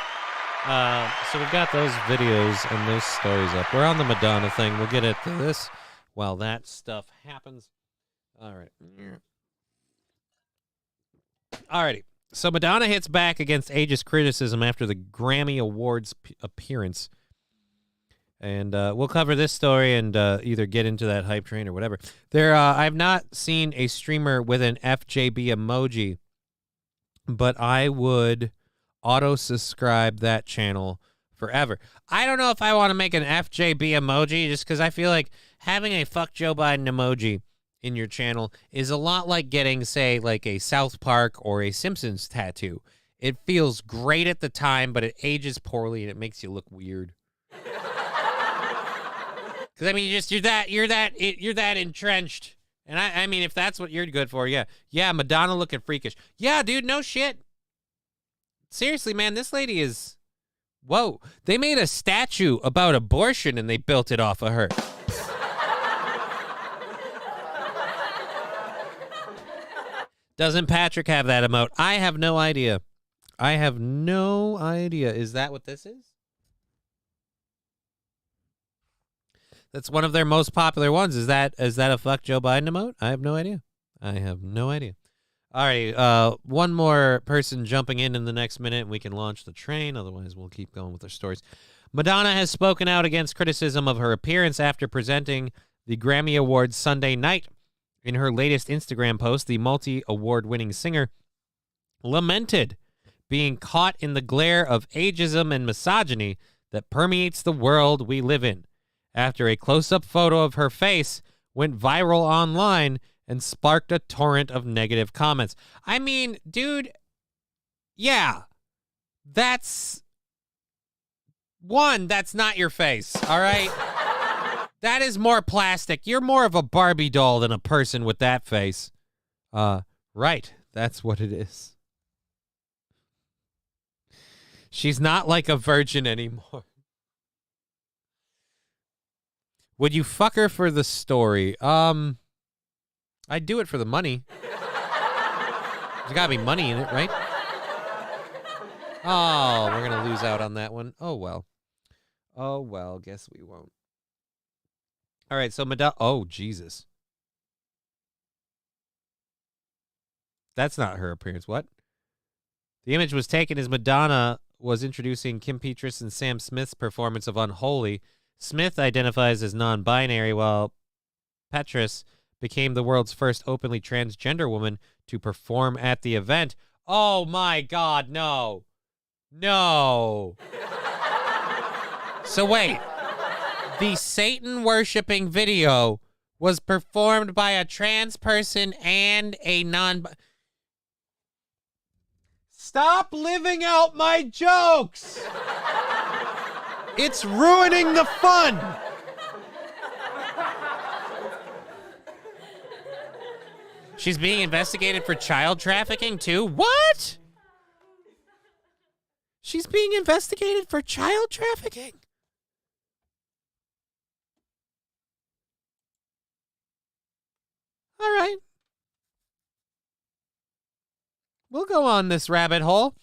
So we've got those videos and those stories up. We're on the Madonna thing. We'll get into this while that stuff happens. All right. Alrighty. So Madonna hits back against ageist criticism after the Grammy Awards appearance. And we'll cover this story and either get into that hype train or whatever. I've not seen a streamer with an FJB emoji, but I would auto-subscribe that channel forever. I don't know if I want to make an FJB emoji just because I feel like having a fuck Joe Biden emoji in your channel is a lot like getting, say, like a South Park or a Simpsons tattoo. It feels great at the time, but it ages poorly and it makes you look weird. Because I mean, you're that entrenched, and I mean, if that's what you're good for, yeah, Madonna looking freakish, yeah, dude, no shit. Seriously, man, this lady is, whoa. They made a statue about abortion and they built it off of her. Doesn't Patrick have that emote? I have no idea. Is that what this is? That's one of their most popular ones. Is that a fuck Joe Biden emote? I have no idea. All right, one more person jumping in the next minute, and we can launch the train. Otherwise, we'll keep going with our stories. Madonna has spoken out against criticism of her appearance after presenting the Grammy Awards Sunday night. In her latest Instagram post, the multi-award-winning singer lamented being caught in the glare of ageism and misogyny that permeates the world we live in, after a close-up photo of her face went viral online and sparked a torrent of negative comments. I mean, dude, yeah, that's not your face, all right? That is more plastic. You're more of a Barbie doll than a person with that face. Right, that's what it is. She's not like a virgin anymore. Would you fuck her for the story? I'd do it for the money. There's gotta be money in it, right? Oh, we're gonna lose out on that one. Oh well, guess we won't. All right, so Madonna. Oh, Jesus. That's not her appearance. What? The image was taken as Madonna was introducing Kim Petras and Sam Smith's performance of Unholy. Smith identifies as non-binary, while Petras became the world's first openly transgender woman to perform at the event. Oh, my God, no. No. So wait. The Satan-worshipping video was performed by a trans person and a non... Stop living out my jokes! It's ruining the fun! She's being investigated for child trafficking, too? What? She's being investigated for child trafficking? All right. We'll go on this rabbit hole.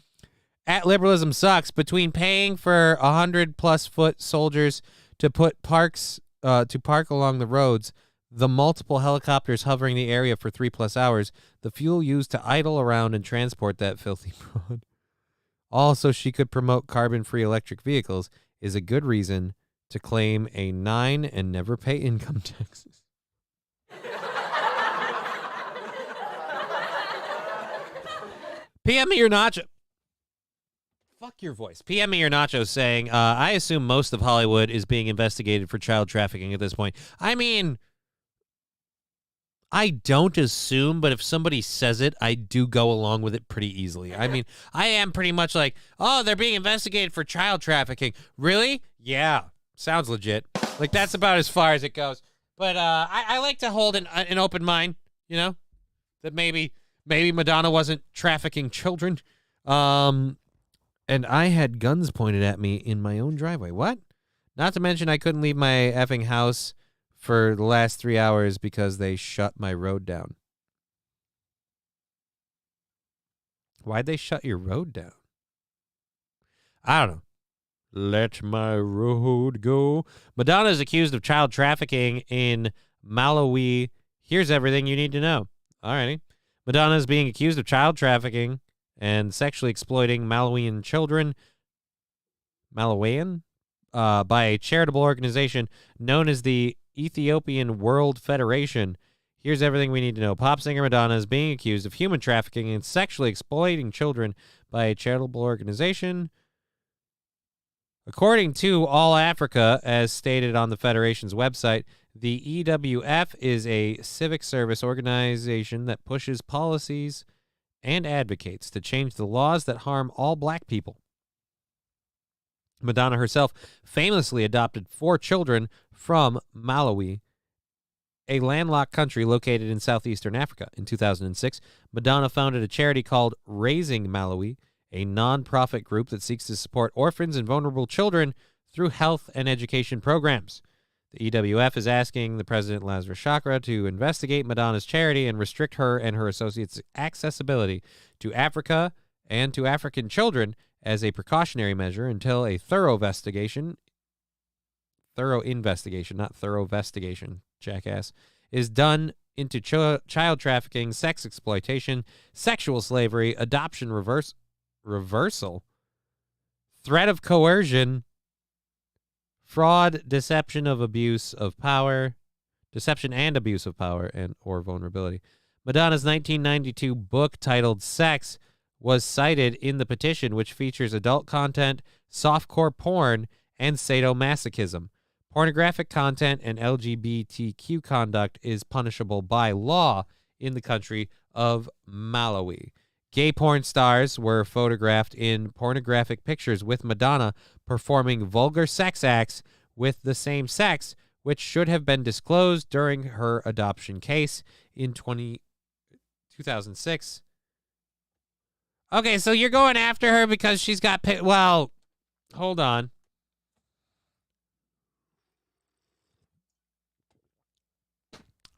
At Liberalism Sucks, between paying for 100+ foot soldiers to put park along the roads, the multiple helicopters hovering the area for 3+ hours, the fuel used to idle around and transport that filthy broad, also she could promote carbon-free electric vehicles, is a good reason to claim a 9 and never pay income taxes. PM me your nacho. Fuck your voice. PM me your nacho saying, I assume most of Hollywood is being investigated for child trafficking at this point. I mean, I don't assume, but if somebody says it, I do go along with it pretty easily. I mean, I am pretty much like, oh, they're being investigated for child trafficking. Really? Yeah. Sounds legit. Like, that's about as far as it goes. But I like to hold an open mind, you know, that maybe Madonna wasn't trafficking children. And I had guns pointed at me in my own driveway. What? Not to mention I couldn't leave my effing house for the last 3 hours because they shut my road down. Why'd they shut your road down? I don't know. Let my road go. Madonna is accused of child trafficking in Malawi. Here's everything you need to know. Alrighty. Madonna is being accused of child trafficking and sexually exploiting Malawian children. Malawian? By a charitable organization known as the Ethiopian World Federation. Here's everything we need to know. Pop singer Madonna is being accused of human trafficking and sexually exploiting children by a charitable organization. According to All Africa, as stated on the Federation's website, the EWF is a civic service organization that pushes policies and advocates to change the laws that harm all black people. Madonna herself famously adopted 4 children from Malawi, a landlocked country located in southeastern Africa. In 2006, Madonna founded a charity called Raising Malawi, a non-profit group that seeks to support orphans and vulnerable children through health and education programs. The EWF is asking the President Lazarus Chakra to investigate Madonna's charity and restrict her and her associates' accessibility to Africa and to African children as a precautionary measure until a thorough investigation, jackass, is done into child trafficking, sex exploitation, sexual slavery, adoption reversal, threat of coercion, fraud, deception and abuse of power, and or vulnerability. Madonna's 1992 book titled Sex was cited in the petition, which features adult content, softcore porn, and sadomasochism. Pornographic content and LGBTQ conduct is punishable by law in the country of Malawi. Gay porn stars were photographed in pornographic pictures with Madonna performing vulgar sex acts with the same sex, which should have been disclosed during her adoption case in 2006. Okay, so you're going after her because she's got... Well, hold on.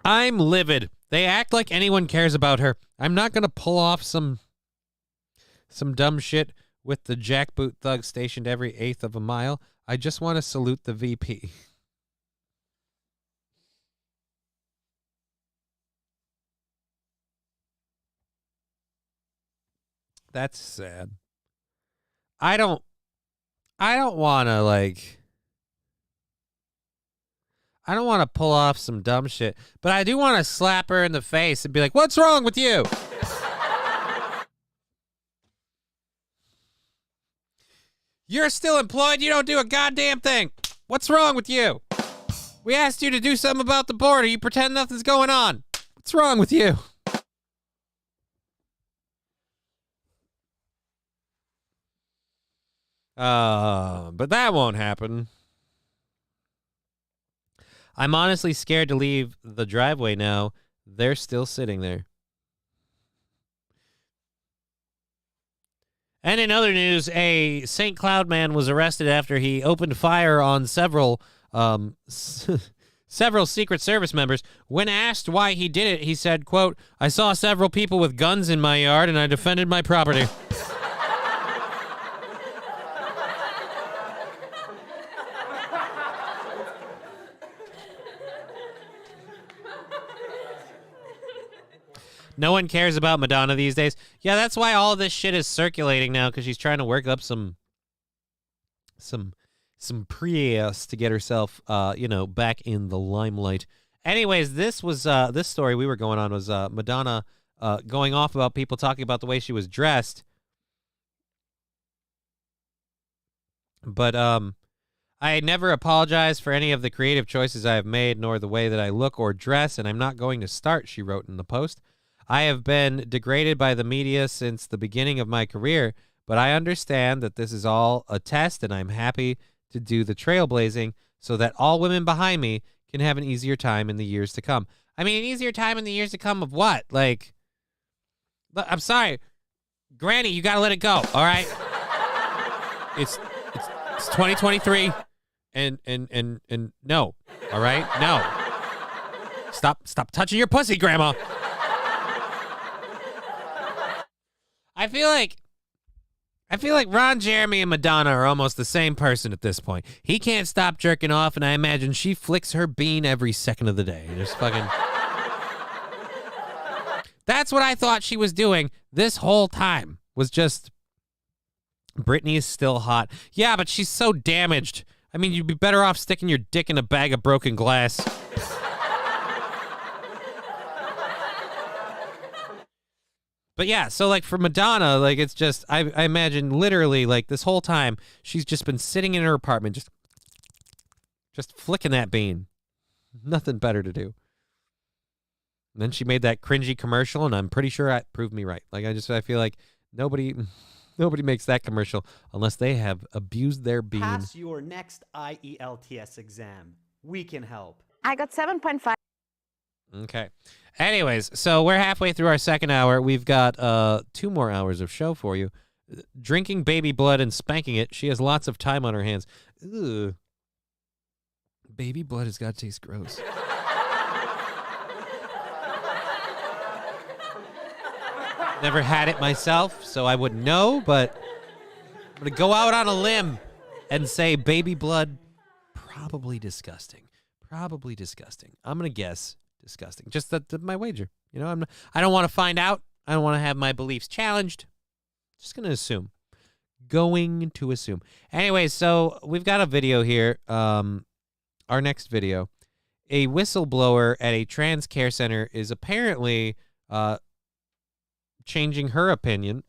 I'm livid. They act like anyone cares about her. I'm not going to pull off some dumb shit with the jackboot thug stationed every 1/8 of a mile. I just want to salute the VP. That's sad. I don't want to I don't want to pull off some dumb shit, but I do want to slap her in the face and be like, "What's wrong with you?" You're still employed. You don't do a goddamn thing. What's wrong with you? We asked you to do something about the border. You pretend nothing's going on. What's wrong with you? But that won't happen. I'm honestly scared to leave the driveway now. They're still sitting there. And in other news, a St. Cloud man was arrested after he opened fire on several Secret Service members. When asked why he did it, he said, quote, "I saw several people with guns in my yard and I defended my property." No one cares about Madonna these days. Yeah, that's why all this shit is circulating now, because she's trying to work up some press to get herself, back in the limelight. Anyways, this story we were going on was Madonna going off about people talking about the way she was dressed. But I never apologize for any of the creative choices I have made, nor the way that I look or dress, and I'm not going to start, she wrote in the post. I have been degraded by the media since the beginning of my career, but I understand that this is all a test, and I'm happy to do the trailblazing so that all women behind me can have an easier time in the years to come. I mean, an easier time in the years to come of what? Like, I'm sorry, Granny, you got to let it go, all right? It's 2023, and no, all right? No. Stop touching your pussy, Grandma. I feel like Ron Jeremy and Madonna are almost the same person at this point. He can't stop jerking off, and I imagine she flicks her bean every second of the day. Just fucking. That's what I thought she was doing this whole time. Was just. Britney is still hot. Yeah, but she's so damaged. I mean, you'd be better off sticking your dick in a bag of broken glass. But yeah, so like for Madonna, like it's just, I imagine literally like this whole time, she's just been sitting in her apartment, just flicking that bean. Nothing better to do. And then she made that cringy commercial, and I'm pretty sure that proved me right. Like I feel like nobody makes that commercial unless they have abused their bean. Pass your next IELTS exam. We can help. I got 7.5. Okay. Anyways, so we're halfway through our second hour. We've got 2 more hours of show for you. Drinking baby blood and spanking it. She has lots of time on her hands. Ugh. Baby blood has got to taste gross. Never had it myself, so I wouldn't know, but I'm going to go out on a limb and say baby blood, probably disgusting. Probably disgusting. I'm going to guess disgusting. Just my wager. You know, I don't want to find out. I don't want to have my beliefs challenged. Just going to assume. Going to assume. Anyway, so we've got a video here. Our next video. A whistleblower at a trans care center is apparently changing her opinion,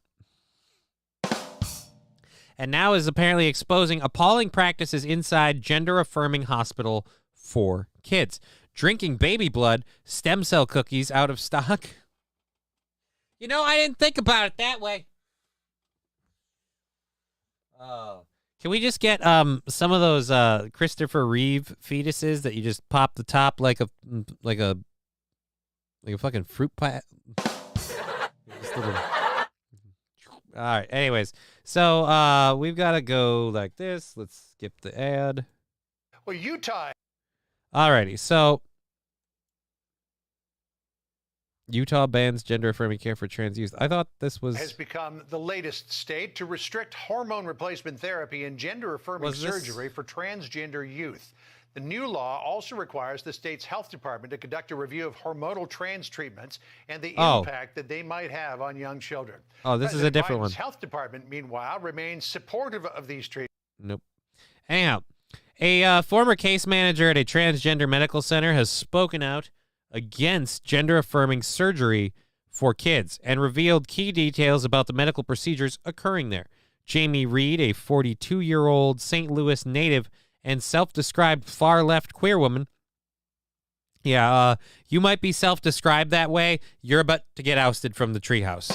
and now is apparently exposing appalling practices inside gender-affirming hospital for kids. Drinking baby blood, stem cell cookies out of stock. You know, I didn't think about it that way. Can we just get some of those Christopher Reeve fetuses that you just pop the top like a fucking fruit pie? All right. Anyways, so we've got to go like this. Let's skip the ad. Well, Utah. Alrighty. So Utah bans gender-affirming care for trans youth. I thought this was... has become the latest state to restrict hormone replacement therapy and gender-affirming surgery for transgender youth. The new law also requires the state's health department to conduct a review of hormonal trans treatments and the impact that they might have on young children. Oh, this is a different one. Biden's health department, meanwhile, remains supportive of these treatments. Nope. Anyhow, a former case manager at a transgender medical center has spoken out against gender-affirming surgery for kids and revealed key details about the medical procedures occurring there. Jamie Reed, a 42-year-old St. Louis native and self-described far-left queer woman. Yeah, you might be self-described that way. You're about to get ousted from the treehouse.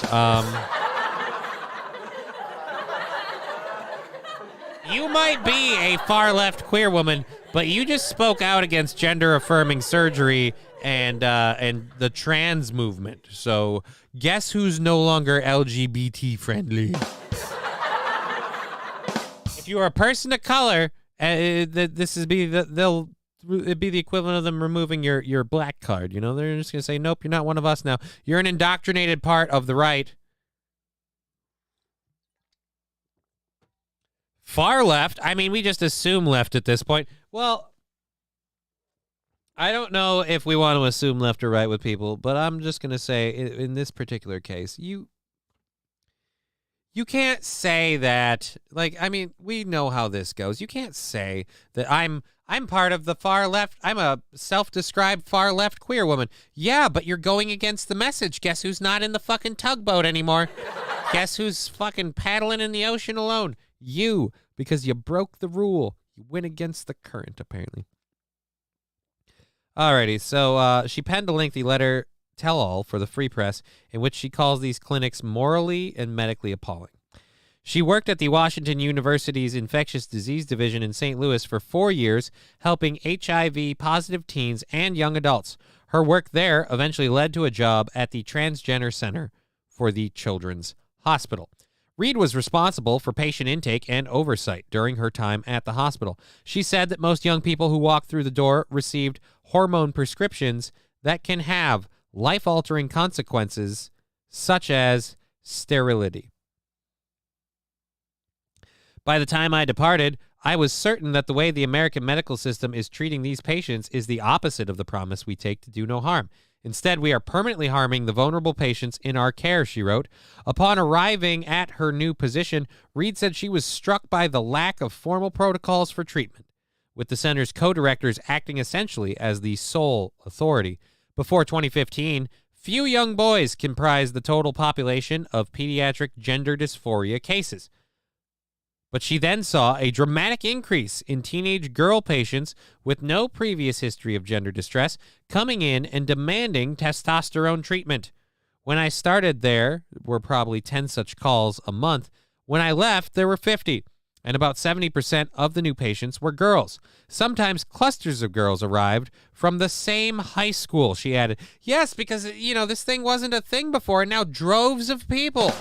You might be a far-left queer woman, but you just spoke out against gender-affirming surgery and the trans movement. So guess who's no longer LGBT-friendly? If you are a person of color, this is it'd be the equivalent of them removing your black card. You know, they're just gonna say, nope, you're not one of us now. You're an indoctrinated part of the right. Far left. I mean, we just assume left at this point. Well, I don't know if we want to assume left or right with people, but I'm just gonna say in this particular case, you can't say that, like, I mean, we know how this goes. You can't say that I'm part of the far left. I'm a self-described far left queer woman. Yeah, but you're going against the message. Guess who's not in the fucking tugboat anymore? Guess who's fucking paddling in the ocean alone? You, because you broke the rule. You went against the current, apparently. Alrighty, so she penned a lengthy letter tell-all for the Free Press in which she calls these clinics morally and medically appalling. She worked at the Washington University's Infectious Disease Division in St. Louis for 4 years, helping HIV-positive teens and young adults. Her work there eventually led to a job at the Transgender Center for the Children's Hospital. Reed was responsible for patient intake and oversight during her time at the hospital. She said that most young people who walked through the door received hormone prescriptions that can have life-altering consequences, such as sterility. By the time I departed, I was certain that the way the American medical system is treating these patients is the opposite of the promise we take to do no harm. Instead, we are permanently harming the vulnerable patients in our care, she wrote. Upon arriving at her new position, Reed said she was struck by the lack of formal protocols for treatment, with the center's co-directors acting essentially as the sole authority. Before 2015, few young boys comprised the total population of pediatric gender dysphoria cases. But she then saw a dramatic increase in teenage girl patients with no previous history of gender distress coming in and demanding testosterone treatment. When I started, there were probably 10 such calls a month. When I left, there were 50. And about 70% of the new patients were girls. Sometimes clusters of girls arrived from the same high school, she added. Yes, because, you know, this thing wasn't a thing before, and now droves of people.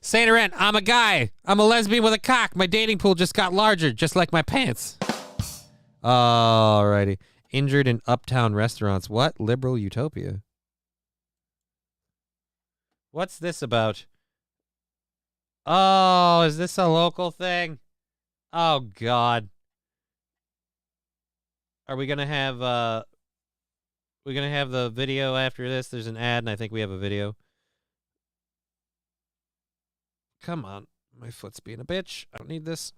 Saint Laurent, I'm a guy. I'm a lesbian with a cock. My dating pool just got larger, just like my pants. Alrighty. Injured in uptown restaurants. What? Liberal utopia. What's this about? Oh, is this a local thing? Oh, God. Are we going to have, we're going to have the video after this? There's an ad, and I think we have a video. Come on. My foot's being a bitch. I don't need this.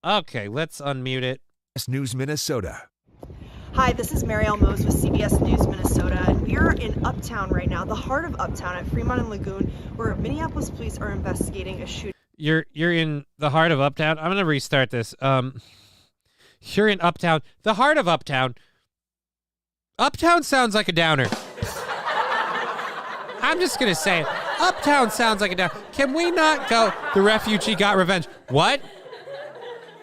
Okay, let's unmute it. News Minnesota. Hi, this is Marielle Mose with CBS News Minnesota, and we're in Uptown right now, the heart of Uptown at Fremont and Lagoon, where Minneapolis police are investigating a shooting. You're in the heart of Uptown. I'm gonna restart this. You're in Uptown, the heart of Uptown. Uptown sounds like a downer. I'm just gonna say it. Uptown sounds like a downer. Can we not go? The refugee got revenge. What?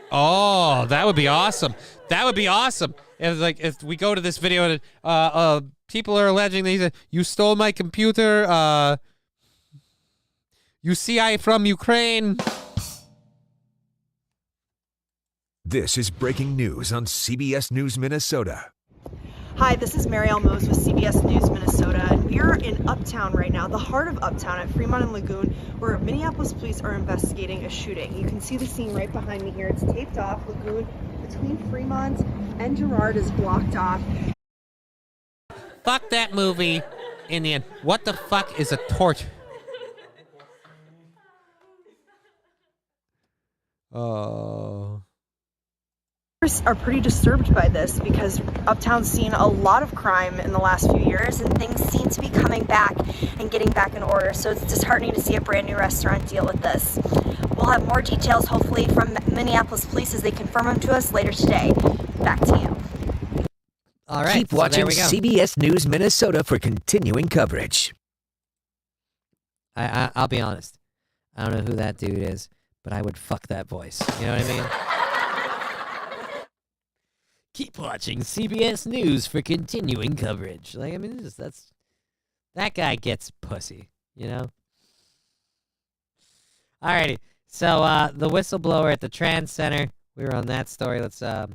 Oh, that would be awesome. That would be awesome. If we go to this video and people are alleging that you stole my computer. You see, I from Ukraine. This is breaking news on CBS News Minnesota. Hi, this is Marielle Mose with CBS News Minnesota, and we're in Uptown right now, the heart of Uptown at Fremont and Lagoon, where Minneapolis police are investigating a shooting. You can see the scene right behind me here. It's taped off. Lagoon between Fremont and Girard is blocked off. Fuck that movie in the end. What the fuck is a torch? Oh. Are pretty disturbed by this because Uptown's seen a lot of crime in the last few years and things seem to be coming back and getting back in order, so it's disheartening to see a brand new restaurant deal with this. We'll have more details hopefully from Minneapolis police as they confirm them to us later today. Back to you. All right, keep watching CBS News Minnesota for continuing coverage. I'll be honest, I don't know who that dude is, but I would fuck that voice. You know what I mean? Keep watching CBS News for continuing coverage. Like, I mean, that guy gets pussy, you know? Alrighty. So, the whistleblower at the Trans Center. We were on that story. Let's, fuck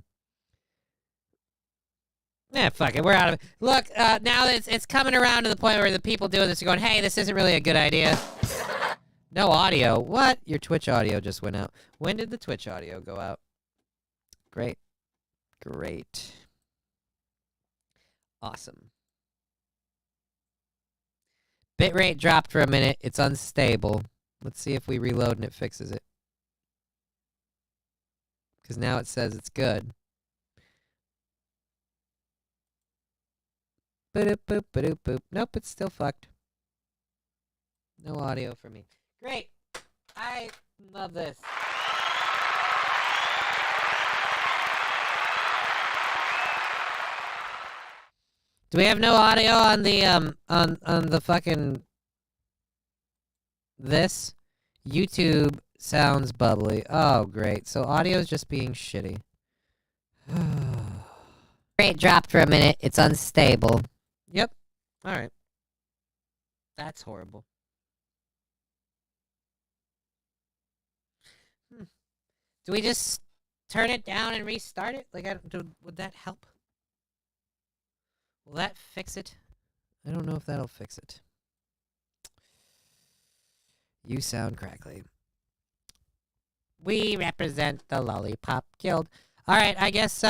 it. We're out of it. Look, now it's coming around to the point where the people doing this are going, hey, this isn't really a good idea. No audio. What? Your Twitch audio just went out. When did the Twitch audio go out? Great. Awesome. Bitrate dropped for a minute. It's unstable. Let's see if we reload and it fixes it. Because now it says it's good. Boop, boop, boop, boop. Nope, it's still fucked. No audio for me. Great. I love this. Do we have no audio on the on the fucking this? YouTube sounds bubbly. Oh, great. So audio's just being shitty. Rate dropped for a minute. It's unstable. Yep. All right. That's horrible. Do we just turn it down and restart it? Like, would that help? Will that fix it? I don't know if that'll fix it. You sound crackly. We represent the Lollipop Guild. All right, I guess,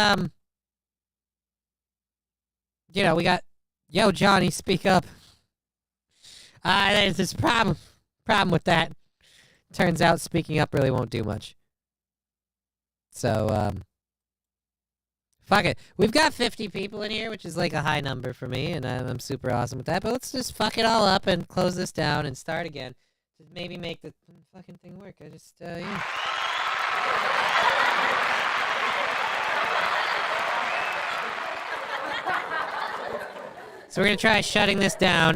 you know, we got... Yo, Johnny, speak up. There's this problem with that. Turns out speaking up really won't do much. So, fuck it. We've got 50 people in here, which is like a high number for me, and I'm super awesome with that. But let's just fuck it all up and close this down and start again. To maybe make the fucking thing work. I just, yeah. So we're going to try shutting this down